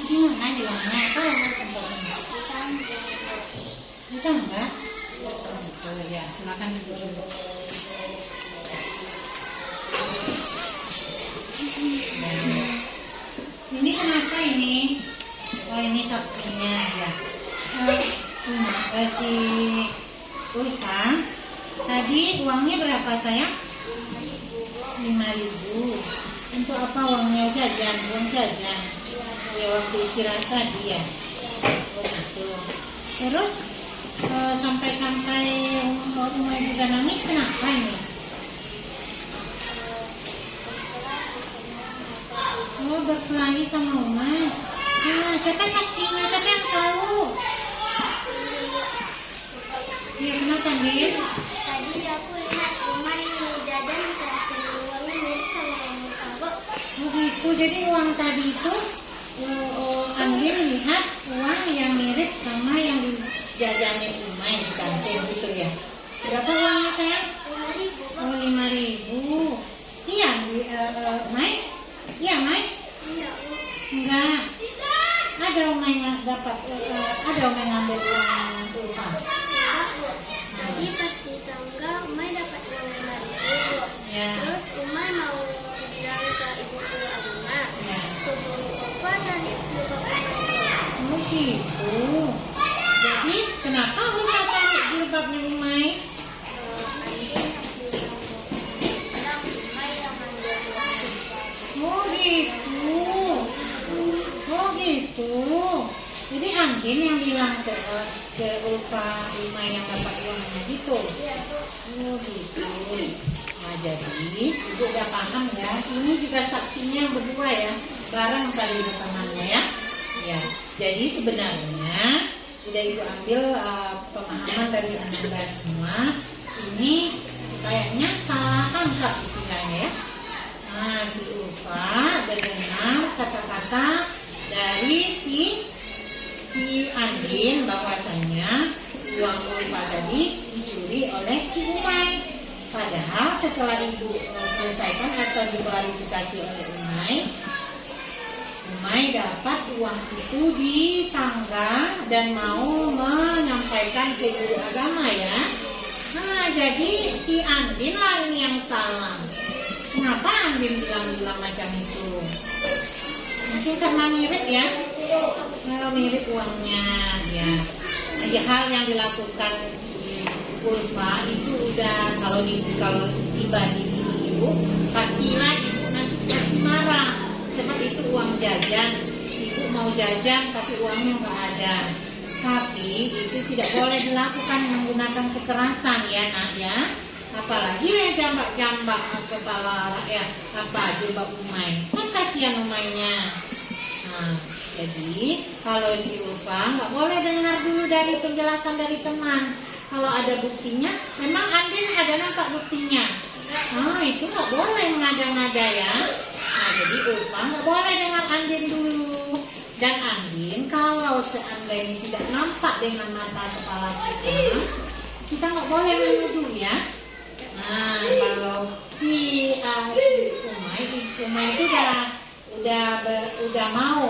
Di mana di mana? Apa yang mau tempatnya? Di tangga? Oh ya, silakan duduk. Ini kenapa ini? Oh ini saksinya ya. Si Ulfa, tadi uangnya berapa sayang? 5.000. Untuk apa uangnya? Jajan, uang jajan. Ya waktu istirahat tadi ya. Oh gitu. Terus sampai Umay juga nangis, kenapa ini? Oh, berkelahi sama Umay. Nah, siapa saksinya? Siapa yang tahu? Iya, kenapa Din?
Tadi aku lihat Umay jajan dikasih uangnya mirip sama yang kamu.
Oh gitu, jadi uang tadi itu Andin lihat uang yang mirip sama yang dijajanin Umay di kantin gitu ya. Berapa uangnya sayang?
5.000.
Oh 5.000. Iya, Mai? Iya Mai?
Iya, Bu.
Enggak. Ada Umay dapat, ada Umay ngambil uang Ulfa.
Enggak, Bu. Tadi pas di tangga Umay dapat uang 5.000, Bu.
Ya.
Terus Umay mau bilang ke ibu guru Alina,
Ya.
ke guru Ulfa dan ibu bapak Umay.
Oh gitu. Jadi kenapa Ulfa pakai jilbabnya Umay?
Andin bilang Umay yang ambil uang Ulfa.
Oh gitu. Oh gitu. Jadi Andin yang bilang ke Ulfa Umay yang dapat uangnya gitu.
Iya, Bu.
Oh gitu. Nah jadi ibu udah paham ya. Ini juga saksinya berdua ya. Bareng kali rekamannya ya. Ya. Jadi sebenarnya udah ibu ambil pemahaman dari Anda semua. Ini kayaknya salah tangkap istilahnya ya. Nah, si Ulfa mendengar kata-kata dari si Andin bahwasanya uang Ulfa tadi dicuri oleh si Umay. Padahal setelah ibu selesaikan atau diklarifikasi oleh Umay dapat uang itu di tangga dan mau menyampaikan ke guru agama ya. Nah, jadi si Andin lah ini yang salah. Kenapa Andin bilang macam itu? Mungkin karena mirip ya. Kalau mirip uangnya ya. Ada hal yang dilakukan si Ulfa itu udah kalau tiba di ibu pastilah ibu nanti pasti marah. Sebab itu uang jajan. Ibu mau jajan tapi uangnya nggak ada. Tapi itu tidak boleh dilakukan menggunakan kekerasan ya nak ya. Apalagi yang jambak-jambak kepala ya jilbab Umay. Kan kasihan Umaynya. Nah, jadi kalau si Ulfa nggak boleh dengar dulu dari penjelasan dari teman. Kalau ada buktinya, memang Andin ada nampak buktinya. Nah, itu nggak boleh ngada-ngada ya. Nah, jadi Ulfa nggak boleh dengar Andin dulu. Dan Andin kalau seandainya tidak nampak dengan mata kepala kita nggak boleh menuduh ya. Nah, kalau si Umay itu udah mau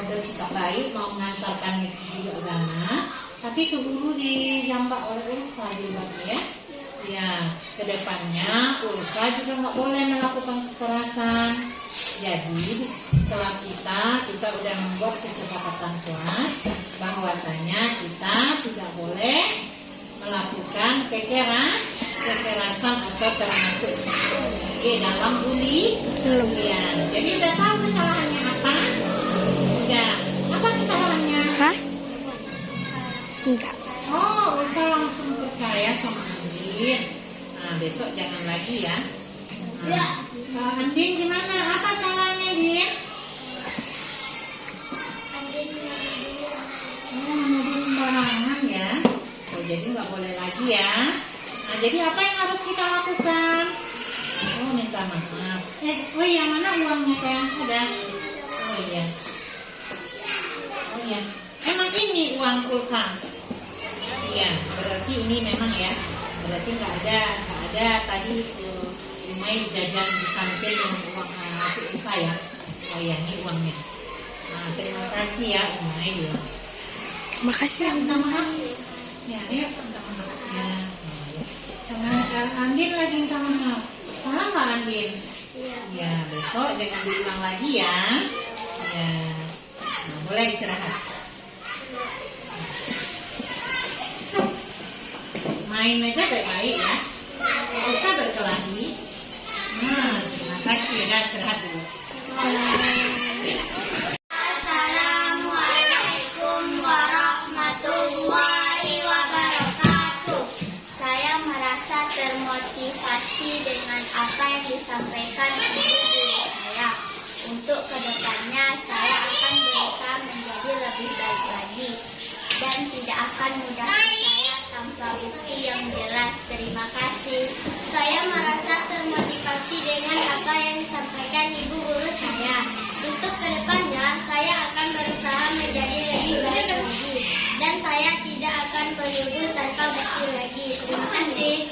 bersikap baik, mau mengantarkan guru agama, tapi keburu dijambak oleh Ulfa jilbabnya ya. Ya, kedepannya Ulfa juga nggak boleh melakukan kekerasan. Jadi setelah kita udah membuat kesepakatan kelas bahwasanya kita tidak boleh melakukan kekerasan atau termasuk dalam bulian. Jadi udah tahu kesalahannya apa? Udah. Apa kesalahannya?
Hah? Enggak.
Oh, Ulfa langsung percaya sama Andin. Nah, besok jangan lagi ya. Nah, Andin gimana? Apa salahnya dia? Oh, nuduh sembarangan ya. Oh, jadi nggak boleh lagi ya. Nah, jadi apa yang harus kita lakukan? Oh, minta maaf. Oh iya, mana uangnya sayang? Ada. Oh iya. Oh iya. Memang ini uang Ulfa. Iya, berarti ini memang ya. Berarti nggak ada tadi Umay jajan di kantin dengan uang si Ulfa ya. Oh iya, ini uangnya. Nah, terima kasih ya Umay ya.
Makasih.
Minta maaf. Ya, ayo minta maaf ya. Sama Andin lagi minta maaf. Salah nggak Andin? Ya, besok jangan diulang lagi ya. Ya, nah, boleh istirahat. Main aja baik-baik ya. Nggak usah berkelahi. Nah, terima kasih ya, istirahat dulu.
Assalamualaikum warahmatullahi wabarakatuh. Saya merasa termotivasi dengan apa yang disampaikan ibu guru saya. Untuk kedepannya saya akan berusaha menjadi lebih baik lagi dan tidak akan mudah percaya tanpa bukti yang jelas. Terima kasih. Saya merasa termotivasi dengan apa yang disampaikan ibu guru saya. Untuk kedepannya saya akan berusaha menjadi lebih baik lagi dan saya tidak akan menuduh tanpa bukti lagi. Terima kasih.